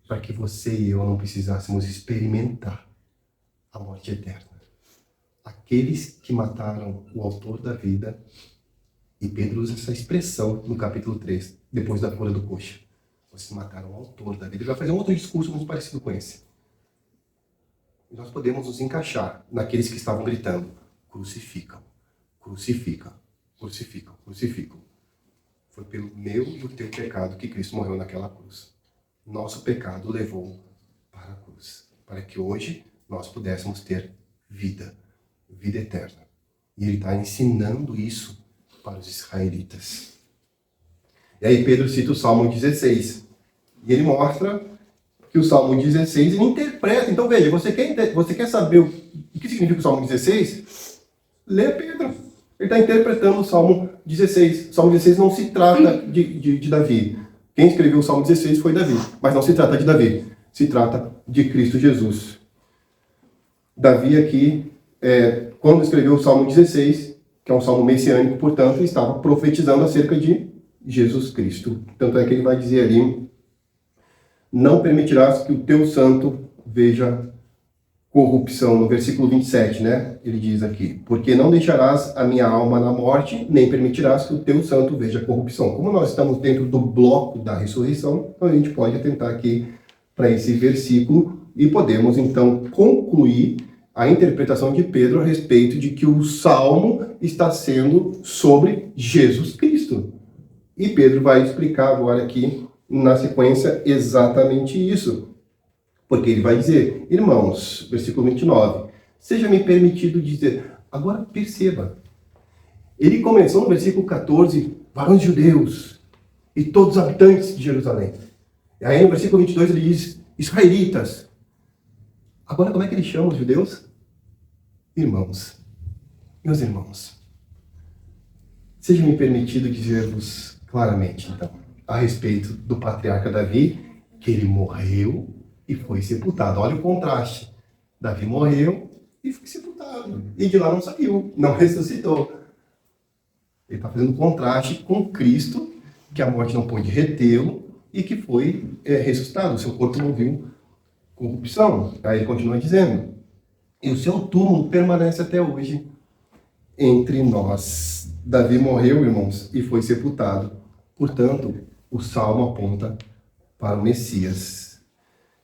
Para que você e eu não precisássemos experimentar a morte eterna. Aqueles que mataram o autor da vida, e Pedro usa essa expressão no capítulo 3, depois da cura do coxo. Vocês mataram o autor da vida. Ele vai fazer um outro discurso muito parecido com esse. E nós podemos nos encaixar naqueles que estavam gritando: crucificam, crucificam, crucificam, crucificam. Foi pelo meu e o teu pecado que Cristo morreu naquela cruz. Nosso pecado levou para a cruz, para que hoje nós pudéssemos ter vida, vida eterna. E ele está ensinando isso para os israelitas. E aí Pedro cita o Salmo 16. E ele mostra que o Salmo 16 ele interpreta. Então veja, você quer saber o que significa o Salmo 16? Lê Pedro. Ele está interpretando o Salmo 16. O Salmo 16 não se trata de Davi. Quem escreveu o Salmo 16 foi Davi. Mas não se trata de Davi. Se trata de Cristo Jesus. Davi aqui, quando escreveu o Salmo 16, que é um salmo messiânico, portanto, estava profetizando acerca de Jesus Cristo. Tanto é que ele vai dizer ali: não permitirás que o teu santo veja corrupção. No versículo 27, ele diz aqui: porque não deixarás a minha alma na morte, nem permitirás que o teu santo veja corrupção. Como nós estamos dentro do bloco da ressurreição, então a gente pode atentar aqui para esse versículo e podemos então concluir a interpretação de Pedro a respeito de que o salmo está sendo sobre Jesus Cristo. E Pedro vai explicar agora aqui, na sequência, exatamente isso. Porque ele vai dizer: irmãos, versículo 29, seja-me permitido dizer. Agora perceba, ele começou no versículo 14, varões judeus e todos os habitantes de Jerusalém. E aí no versículo 22 ele diz, israelitas. Agora como é que ele chama os judeus? Irmãos. Meus irmãos, seja-me permitido dizer-vos claramente, então, a respeito do patriarca Davi, que ele morreu e foi sepultado. Olha o contraste. Davi morreu e foi sepultado. E de lá não saiu, não ressuscitou. Ele está fazendo contraste com Cristo, que a morte não pôde retê-lo e que foi ressuscitado. O seu corpo não viu corrupção. Aí ele continua dizendo: e o seu túmulo permanece até hoje entre nós. Davi morreu, irmãos, e foi sepultado. Portanto, o salmo aponta para o Messias.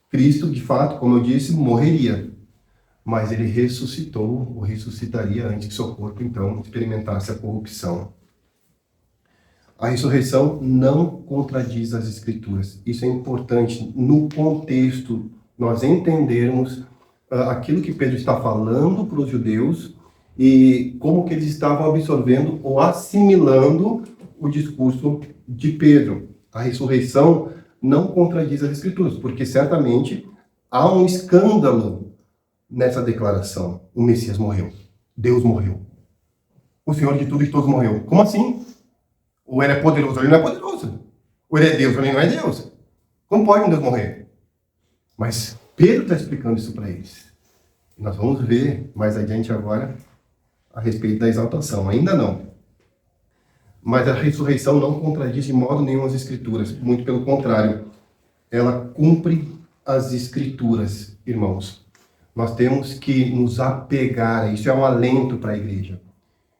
Cristo, de fato, como eu disse, morreria, mas ele ressuscitou, ou ressuscitaria antes que seu corpo, então, experimentasse a corrupção. A ressurreição não contradiz as Escrituras. Isso é importante no contexto, nós entendermos aquilo que Pedro está falando para os judeus e como que eles estavam absorvendo ou assimilando o discurso de Pedro. A ressurreição não contradiz as Escrituras, porque certamente há um escândalo nessa declaração. O Messias morreu. Deus morreu. O Senhor de tudo e de todos morreu. Como assim? Ou ele é poderoso ou ele não é poderoso. Ou ele é Deus ou ele não é Deus. Como pode um Deus morrer? Mas Pedro está explicando isso para eles. E nós vamos ver mais adiante agora a respeito da exaltação. Ainda não. Mas a ressurreição não contradiz de modo nenhum as Escrituras. Muito pelo contrário. Ela cumpre as Escrituras, irmãos. Nós temos que nos apegar a isso. É um alento para a igreja.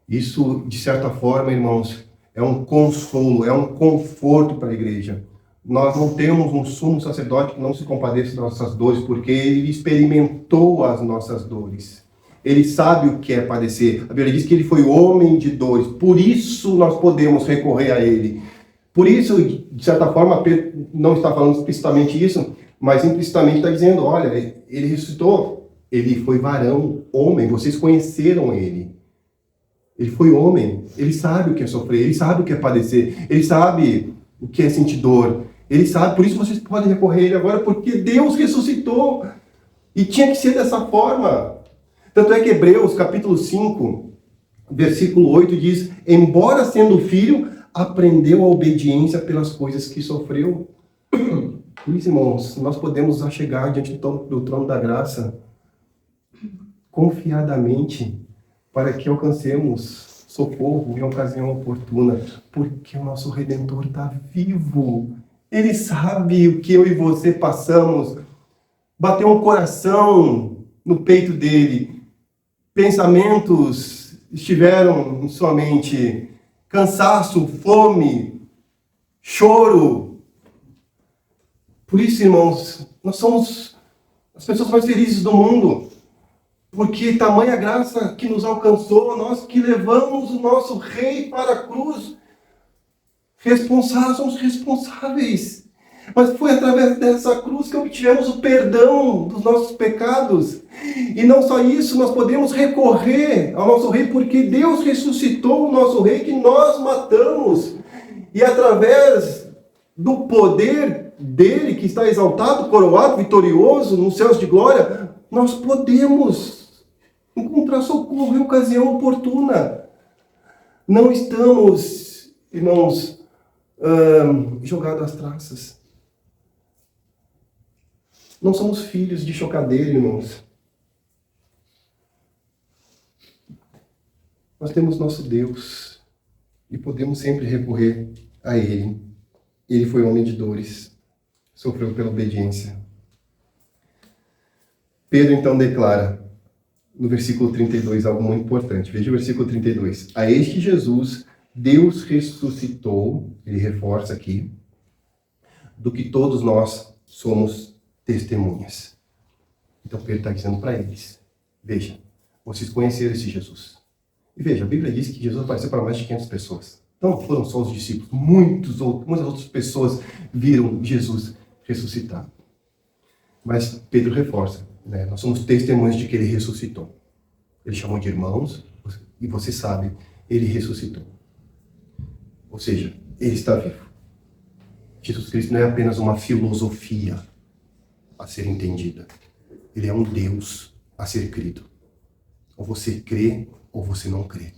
Isso, de certa forma, irmãos, é um consolo, é um conforto para a igreja. Nós não temos um sumo sacerdote que não se compadeça das nossas dores, porque ele experimentou as nossas dores. Ele sabe o que é padecer. A Bíblia diz que ele foi homem de dores. Por isso nós podemos recorrer a ele. Por isso, de certa forma, Pedro não está falando explicitamente isso, mas implicitamente está dizendo, olha, ele ressuscitou Ele foi varão, homem, vocês conheceram ele. Ele foi homem, ele sabe o que é sofrer, ele sabe o que é padecer, ele sabe o que é sentir dor, ele sabe, por isso vocês podem recorrer a ele agora, porque Deus ressuscitou, e tinha que ser dessa forma. Tanto é que Hebreus, capítulo 5, versículo 8 diz, embora sendo filho, aprendeu a obediência pelas coisas que sofreu. Por isso, irmãos, nós podemos chegar diante do trono da graça confiadamente, para que alcancemos socorro em ocasião oportuna, porque o nosso Redentor está vivo. Ele sabe o que eu e você passamos. Bateu um coração no peito dele. Pensamentos estiveram em sua mente. Cansaço, fome, choro. Por isso, irmãos, nós somos as pessoas mais felizes do mundo. Porque tamanha graça que nos alcançou, nós que levamos o nosso rei para a cruz, somos responsáveis. Mas foi através dessa cruz que obtivemos o perdão dos nossos pecados. E não só isso, nós podemos recorrer ao nosso rei, porque Deus ressuscitou o nosso rei que nós matamos. E através do poder dele, que está exaltado, coroado, vitorioso, nos céus de glória, nós podemos encontrar socorro em ocasião oportuna. Não estamos, irmãos, jogados às traças. Não somos filhos de chocadeira, irmãos. Nós temos nosso Deus e podemos sempre recorrer a Ele. Ele foi homem de dores, sofreu pela obediência. Pedro então declara, no versículo 32, algo muito importante. Veja o versículo 32. A este Jesus, Deus ressuscitou, ele reforça aqui, do que todos nós somos testemunhas. Então Pedro está dizendo para eles, veja, vocês conheceram esse Jesus. E veja, a Bíblia diz que Jesus apareceu para mais de 500 pessoas. Então não foram só os discípulos, muitas outras pessoas viram Jesus ressuscitar. Mas Pedro reforça, né? Nós somos testemunhas de que ele ressuscitou. Ele chamou de irmãos, e você sabe, ele ressuscitou. Ou seja, ele está vivo. Jesus Cristo não é apenas uma filosofia a ser entendida. Ele é um Deus a ser crido. Ou você crê, ou você não crê.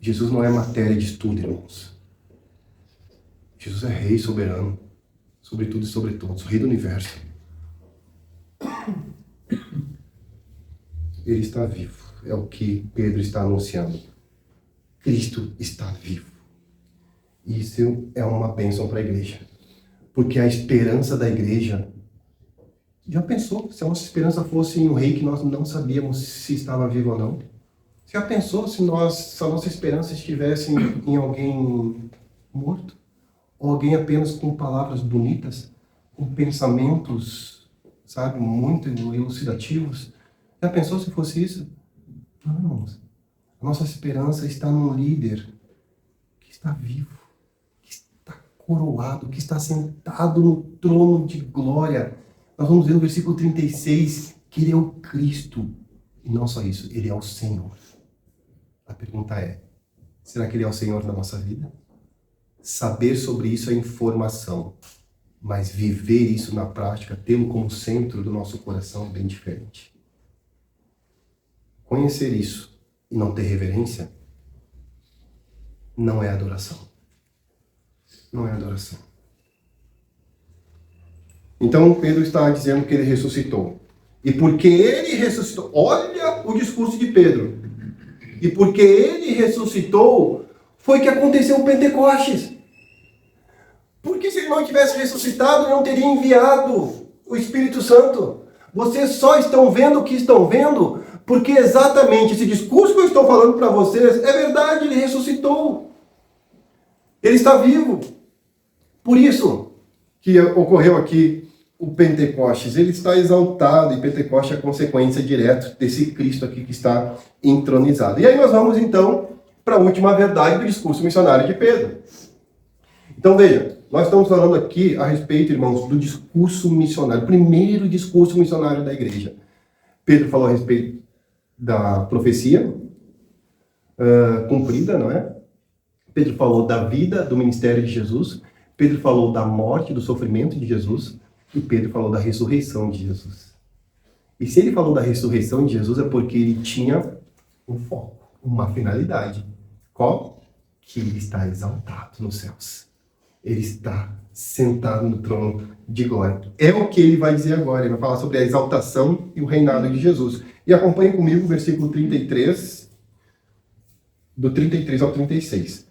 Jesus não é matéria de estudo, irmãos. Jesus é rei soberano, sobre tudo e sobre todos, rei do universo. Ele está vivo. É o que Pedro está anunciando. Cristo está vivo. Isso é uma bênção para a igreja. Porque a esperança da igreja... Já pensou se a nossa esperança fosse em um rei que nós não sabíamos se estava vivo ou não? Já pensou se a nossa esperança estivesse em alguém morto? Ou alguém apenas com palavras bonitas? Com pensamentos, sabe, muito elucidativos? Já pensou se fosse isso? Não. A nossa esperança está num líder que está vivo, que está coroado, que está sentado no trono de glória. Nós vamos ver no versículo 36 que ele é o Cristo. E não só isso, ele é o Senhor. A pergunta é, será que ele é o Senhor da nossa vida? Saber sobre isso é informação, mas viver isso na prática, tê-lo como centro do nosso coração é bem diferente. Conhecer isso e não ter reverência não é adoração. Não é adoração. Então Pedro está dizendo que ele ressuscitou. E porque ele ressuscitou, olha o discurso de Pedro. E porque ele ressuscitou, foi que aconteceu o Pentecostes. Porque se ele não tivesse ressuscitado, ele não teria enviado o Espírito Santo. Vocês só estão vendo o que estão vendo, porque exatamente esse discurso que eu estou falando para vocês, é verdade, ele ressuscitou. Ele está vivo. Por isso que ocorreu aqui o Pentecostes. Ele está exaltado, e Pentecostes é a consequência direta desse Cristo aqui que está entronizado. E aí nós vamos então para a última verdade do discurso missionário de Pedro. Então veja, nós estamos falando aqui a respeito, irmãos, do discurso missionário, o primeiro discurso missionário da igreja. Pedro falou a respeito da profecia cumprida, não é? Pedro falou da vida, do ministério de Jesus. Pedro falou da morte, do sofrimento de Jesus. E Pedro falou da ressurreição de Jesus. E se ele falou da ressurreição de Jesus é porque ele tinha um foco, uma finalidade. Qual? Que ele está exaltado nos céus. Ele está sentado no trono de glória. É o que ele vai dizer agora. Ele vai falar sobre a exaltação e o reinado de Jesus. E acompanhe comigo o versículo 33, do 33 ao 36.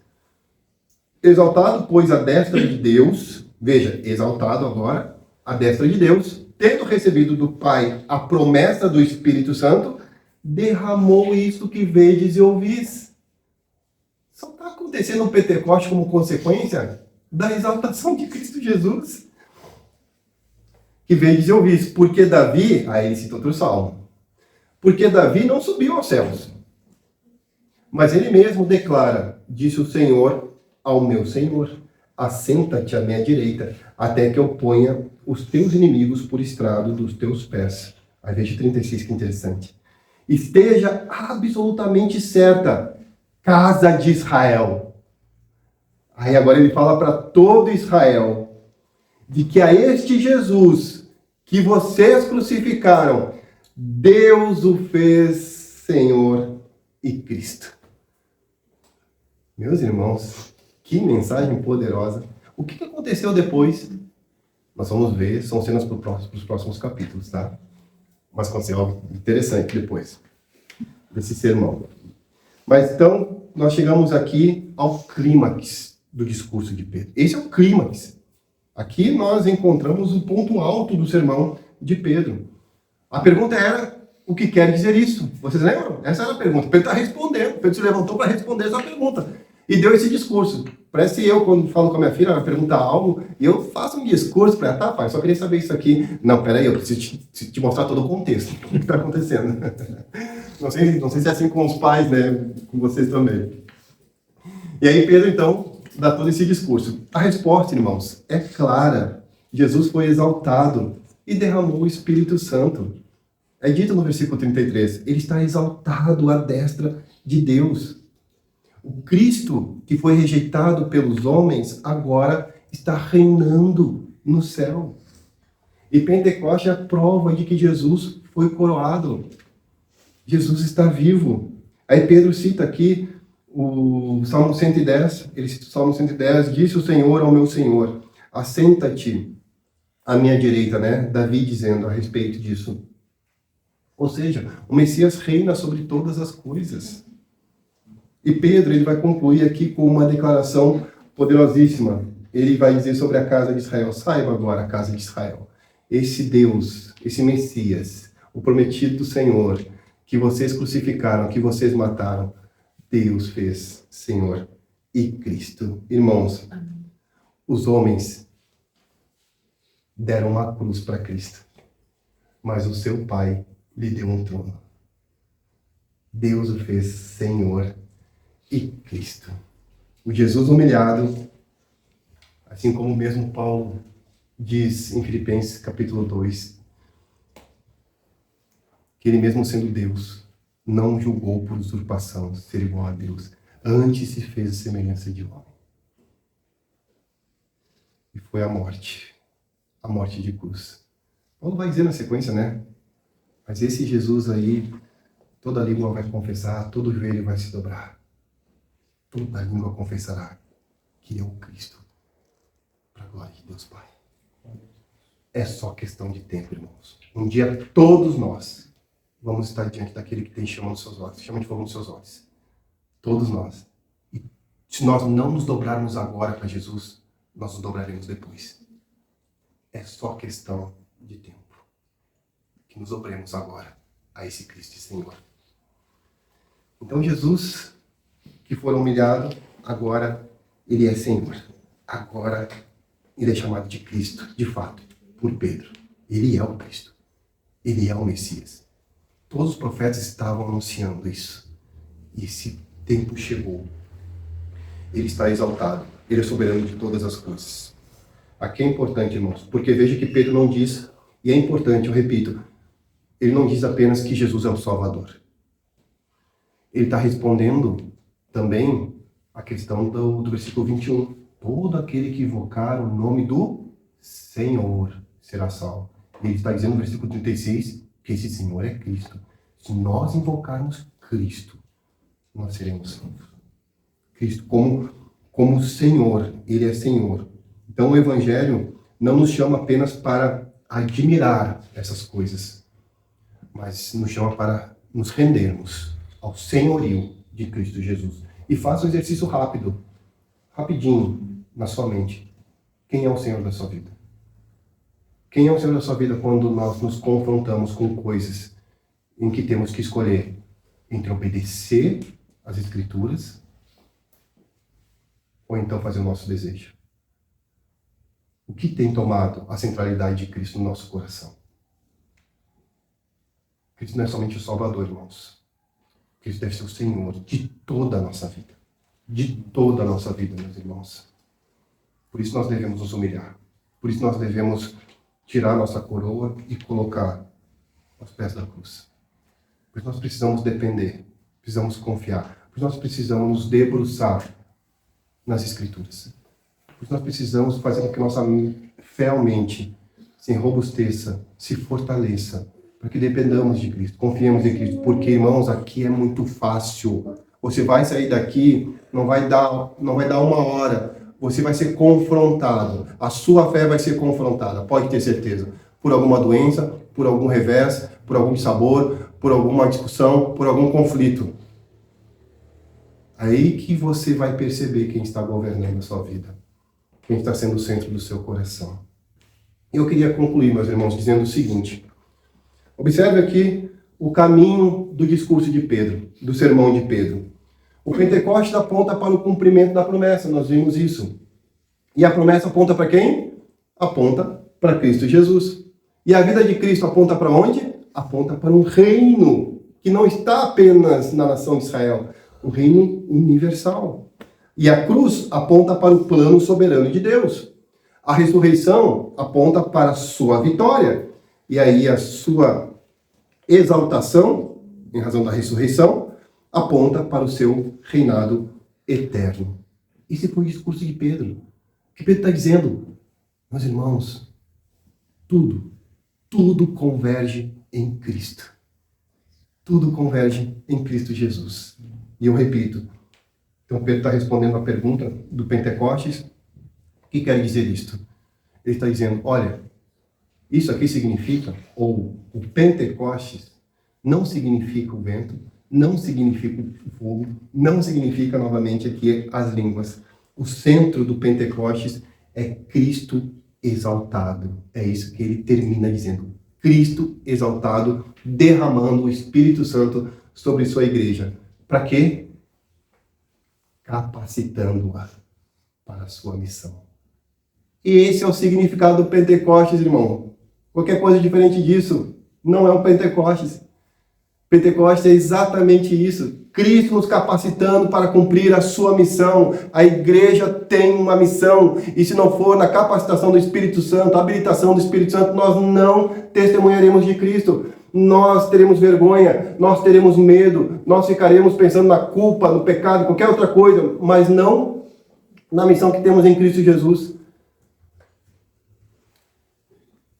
Exaltado, pois, à destra de Deus, veja, exaltado agora, à destra de Deus, tendo recebido do Pai a promessa do Espírito Santo, derramou isso que vedes e ouvis. Só está acontecendo no Pentecoste como consequência da exaltação de Cristo Jesus. Que vedes e ouvis. Porque Davi, aí ele cita outro salmo, porque Davi não subiu aos céus, mas ele mesmo declara, disse o Senhor ao meu Senhor, assenta-te à minha direita, até que eu ponha os teus inimigos por estrado dos teus pés. Aí veja 36, que interessante. Esteja absolutamente certa, casa de Israel. Aí agora ele fala para todo Israel, de que a este Jesus que vocês crucificaram, Deus o fez Senhor e Cristo. Meus irmãos, que mensagem poderosa. O que aconteceu depois? Nós vamos ver, são cenas para os próximos capítulos, tá? Mas aconteceu algo interessante depois desse sermão. Mas então, nós chegamos aqui ao clímax do discurso de Pedro. Esse é o clímax. Aqui nós encontramos o ponto alto do sermão de Pedro. A pergunta era, o que quer dizer isso? Vocês lembram? Essa era a pergunta. Pedro está respondendo. Pedro se levantou para responder essa pergunta. E deu esse discurso. Parece eu, quando falo com a minha filha, ela pergunta algo, e eu faço um discurso para ela, tá, pai, só queria saber isso aqui. Não, peraí, eu preciso te mostrar todo o contexto. O que está acontecendo? Não sei se é assim com os pais, né? Com vocês também. E aí Pedro, então, dá todo esse discurso. A resposta, irmãos, é clara. Jesus foi exaltado e derramou o Espírito Santo. É dito no versículo 33, ele está exaltado à destra de Deus. O Cristo, que foi rejeitado pelos homens, agora está reinando no céu. E Pentecoste é a prova de que Jesus foi coroado. Jesus está vivo. Aí Pedro cita aqui o Salmo 110. Ele cita o Salmo 110, disse o Senhor ao meu Senhor, assenta-te à minha direita, né? Davi dizendo a respeito disso. Ou seja, o Messias reina sobre todas as coisas. E Pedro, ele vai concluir aqui com uma declaração poderosíssima. Ele vai dizer sobre a casa de Israel, saiba agora a casa de Israel, esse Deus, esse Messias, o prometido do Senhor, que vocês crucificaram, que vocês mataram, Deus fez Senhor e Cristo. Irmãos, os homens deram uma cruz para Cristo, mas o seu Pai lhe deu um trono. Deus o fez Senhor e Cristo. O Jesus humilhado, assim como mesmo Paulo diz em Filipenses capítulo 2, que ele mesmo sendo Deus, não julgou por usurpação ser igual a Deus, antes se fez a semelhança de homem. E foi a morte de cruz. Paulo vai dizer na sequência, né? Mas esse Jesus aí, toda língua vai confessar, todo joelho vai se dobrar. Toda língua confessará que é o Cristo, para a glória de Deus Pai. É só questão de tempo, irmãos. Um dia todos nós vamos estar diante daquele que tem chama nos seus olhos, chama de fogo nos seus olhos. Todos nós. E se nós não nos dobrarmos agora para Jesus, nós nos dobraremos depois. É só questão de tempo que nos dobremos agora a esse Cristo e Senhor. Então Jesus, que foi humilhado, agora ele é Senhor. Agora ele é chamado de Cristo, de fato, por Pedro. Ele é o Cristo. Ele é o Messias. Todos os profetas estavam anunciando isso. E esse tempo chegou. Ele está exaltado Ele é soberano de todas as coisas. Aqui é importante, irmãos, porque veja que Pedro não diz, e é importante, eu repito, ele não diz apenas que Jesus é o Salvador. Ele está respondendo também a questão do versículo 21. Todo aquele que invocar o nome do Senhor será salvo. Ele está dizendo no versículo 36 que esse Senhor é Cristo. Se nós invocarmos Cristo, nós seremos salvos. Cristo como Senhor, Ele é Senhor. Então o Evangelho não nos chama apenas para admirar essas coisas, mas nos chama para nos rendermos ao senhorio de Cristo Jesus. E faça um exercício rápido, rapidinho, na sua mente. Quem é o Senhor da sua vida? Quem é o Senhor da sua vida quando nós nos confrontamos com coisas em que temos que escolher entre obedecer às Escrituras ou então fazer o nosso desejo? O que tem tomado a centralidade de Cristo no nosso coração? Cristo não é somente o Salvador, irmãos. Cristo deve ser o Senhor de toda a nossa vida. De toda a nossa vida, meus irmãos. Por isso nós devemos nos humilhar. Por isso nós devemos tirar nossa coroa e colocar aos pés da cruz. Por isso nós precisamos depender, precisamos confiar. Por isso nós precisamos nos debruçar nas Escrituras. Por isso nós precisamos fazer com que nossa fé aumente, se robusteça, se fortaleça, para que dependamos de Cristo, confiemos em Cristo. Porque, irmãos, aqui é muito fácil. Você vai sair daqui, não vai dar uma hora. Você vai ser confrontado. A sua fé vai ser confrontada, pode ter certeza. Por alguma doença, por algum revés, por algum dissabor, por alguma discussão, por algum conflito. Aí que você vai perceber quem está governando a sua vida. Quem está sendo o centro do seu coração. Eu queria concluir, meus irmãos, dizendo o seguinte. Observe aqui o caminho do discurso de Pedro, do sermão de Pedro. O Pentecostes aponta para o cumprimento da promessa, nós vimos isso. E a promessa aponta para quem? Aponta para Cristo Jesus. E a vida de Cristo aponta para onde? Aponta para um reino que não está apenas na nação de Israel, um reino universal. E a cruz aponta para o plano soberano de Deus. A ressurreição aponta para a sua vitória. E aí a sua exaltação, em razão da ressurreição, aponta para o seu reinado eterno. Esse foi o discurso de Pedro. O que Pedro está dizendo? Meus irmãos, tudo converge em Cristo. Tudo converge em Cristo Jesus. E eu repito, então Pedro está respondendo a pergunta do Pentecostes. O que quer dizer isto? Ele está dizendo, olha, isso aqui significa, ou o Pentecostes não significa o vento, não significa o fogo, não significa novamente aqui as línguas. O centro do Pentecostes é Cristo exaltado. É isso que ele termina dizendo. Cristo exaltado, derramando o Espírito Santo sobre sua igreja. Para quê? Capacitando-a para a sua missão. E esse é o significado do Pentecostes, irmão. Qualquer coisa diferente disso não é o Pentecostes. Pentecostes é exatamente isso. Cristo nos capacitando para cumprir a sua missão. A igreja tem uma missão. E se não for na capacitação do Espírito Santo, a habilitação do Espírito Santo, nós não testemunharemos de Cristo. Nós teremos vergonha, nós teremos medo, nós ficaremos pensando na culpa, no pecado, qualquer outra coisa, mas não na missão que temos em Cristo Jesus.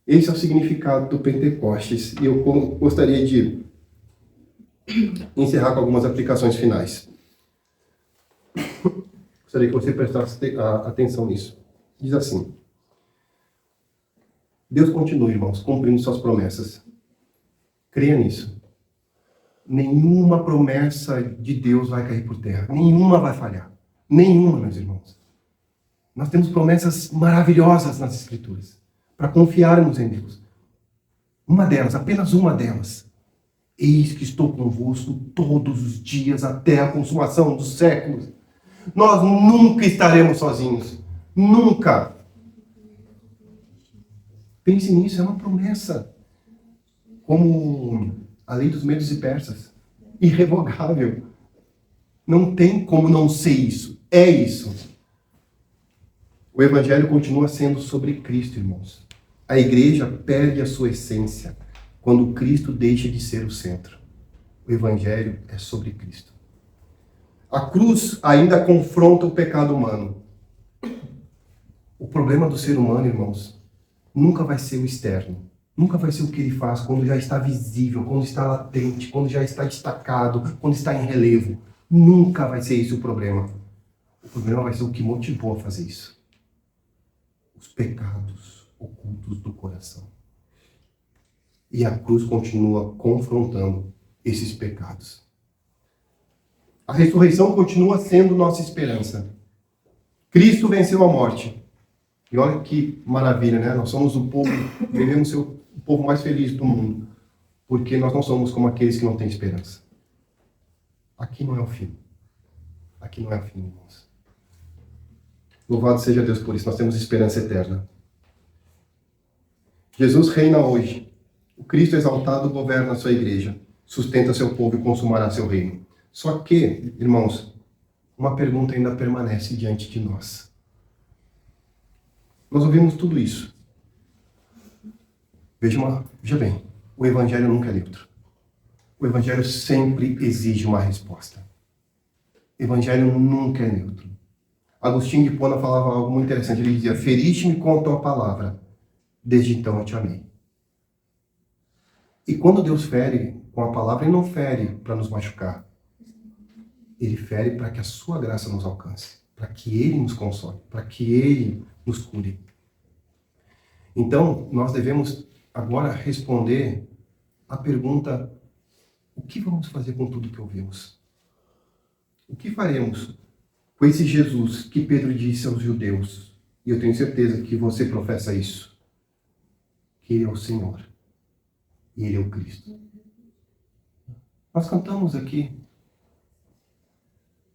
Esse é o significado do Pentecostes. E eu gostaria de encerrar com algumas aplicações finais. Gostaria que você prestasse atenção nisso. Diz assim: Deus continua, irmãos, cumprindo suas promessas. Creia nisso. Nenhuma promessa de Deus vai cair por terra. Nenhuma vai falhar. Nenhuma, meus irmãos. Nós temos promessas maravilhosas nas Escrituras para confiarmos em Deus. Uma delas, apenas uma delas. Eis que estou convosco todos os dias até a consumação dos séculos. Nós nunca estaremos sozinhos. Nunca. Pense nisso, é uma promessa. Como a lei dos medos e persas. Irrevogável. Não tem como não ser isso. É isso. O Evangelho continua sendo sobre Cristo, irmãos. A igreja perde a sua essência quando Cristo deixa de ser o centro. O Evangelho é sobre Cristo. A cruz ainda confronta o pecado humano. O problema do ser humano, irmãos, nunca vai ser o externo. Nunca vai ser o que ele faz quando já está visível, quando está latente, quando já está destacado, quando está em relevo. Nunca vai ser esse o problema. O problema vai ser o que motivou a fazer isso. Os pecados ocultos do coração. E a cruz continua confrontando esses pecados. A ressurreição continua sendo nossa esperança. Cristo venceu a morte. E olha que maravilha, né? Nós somos o povo, devemos ser o povo mais feliz do mundo. Porque nós não somos como aqueles que não têm esperança. Aqui não é o fim. Aqui não é o fim, irmãos. Louvado seja Deus por isso. Nós temos esperança eterna. Jesus reina hoje. O Cristo exaltado governa a sua igreja. Sustenta seu povo e consumará seu reino. Só que, irmãos, uma pergunta ainda permanece diante de nós. Nós ouvimos tudo isso. Veja bem, o Evangelho nunca é neutro. O Evangelho sempre exige uma resposta. O Evangelho nunca é neutro. Agostinho de Hipona falava algo muito interessante. Ele dizia: feriste-me com a tua palavra, desde então eu te amei. E quando Deus fere com a palavra, Ele não fere para nos machucar. Ele fere para que a sua graça nos alcance, para que Ele nos console, para que Ele nos cure. Então, nós devemos agora responder a pergunta: o que vamos fazer com tudo que ouvimos? O que faremos com esse Jesus que Pedro disse aos judeus? E eu tenho certeza que você professa isso, que Ele é o Senhor e Ele é o Cristo. Nós cantamos aqui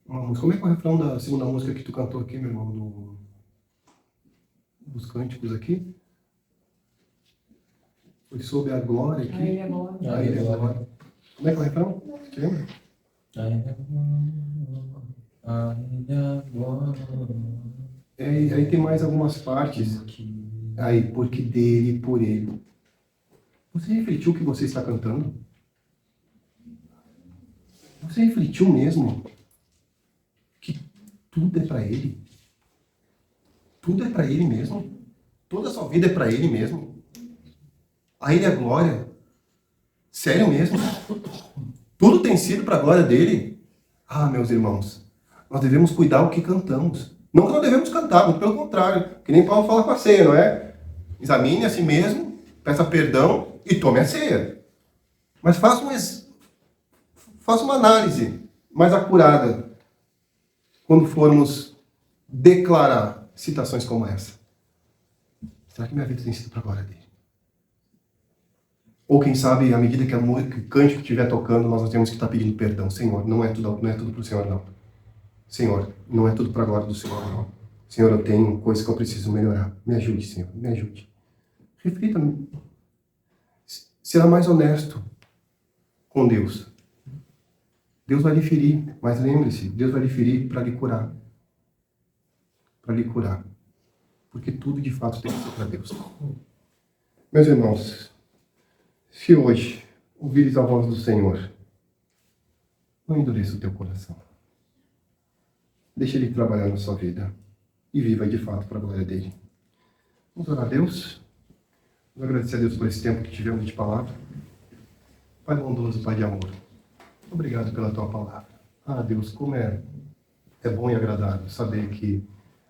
uma música. Como é que é o refrão da segunda música que tu cantou aqui, meu irmão? Dos cânticos aqui? Foi sobre a glória aqui. A Ele é glória. A Ele é glória. Como é que é o refrão? Você lembra? A Ele é glória. Aí tem mais algumas partes. Aí, porque dele e por ele. Você refletiu o que você está cantando? Você refletiu mesmo que tudo é para Ele? Tudo é para Ele mesmo? Toda a sua vida é para Ele mesmo? A Ele é glória? Sério mesmo? Tudo tem sido para a glória dele? Ah, meus irmãos, nós devemos cuidar o que cantamos. Não que não devemos cantar, muito pelo contrário. Que nem Paulo fala com a ceia, não é? Examine a si mesmo, peça perdão e tome a ceia. Mas faça uma análise mais acurada quando formos declarar citações como essa. Será que minha vida tem sido para a glória dele? Ou quem sabe, à medida que o cântico estiver tocando, nós temos que estar pedindo perdão. Senhor, não é tudo para o Senhor, não. Senhor, não é tudo para a glória do Senhor, não. Senhor, eu tenho coisas que eu preciso melhorar. Me ajude, Senhor, me ajude. Reflita. Será mais honesto com Deus. Deus vai lhe ferir, mas lembre-se, Deus vai lhe ferir para lhe curar. Para lhe curar. Porque tudo de fato tem que ser para Deus. Meus irmãos, se hoje ouvires a voz do Senhor, não endureça o teu coração. Deixa Ele trabalhar na sua vida e viva de fato para a glória dele. Vamos orar a Deus. Vamos agradecer a Deus por esse tempo que tivemos de palavra. Pai bondoso, Pai de amor, obrigado pela tua palavra. Ah, Deus, como é bom e agradável saber que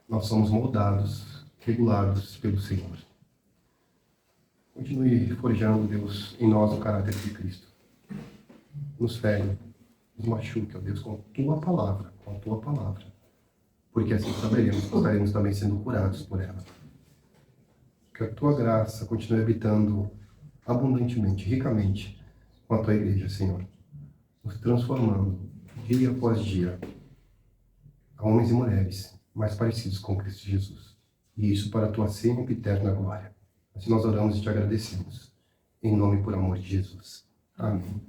nós somos moldados, regulados pelo Senhor. Continue forjando, Deus, em nós o caráter de Cristo. Nos fere, nos machuque, ó Deus, com tua palavra, porque assim estaremos também sendo curados por ela. Que a tua graça continue habitando abundantemente, ricamente, com a tua igreja, Senhor, nos transformando, dia após dia, a homens e mulheres mais parecidos com Cristo Jesus. E isso para a tua sempre eterna glória. Assim nós oramos e te agradecemos. Em nome e por amor de Jesus. Amém.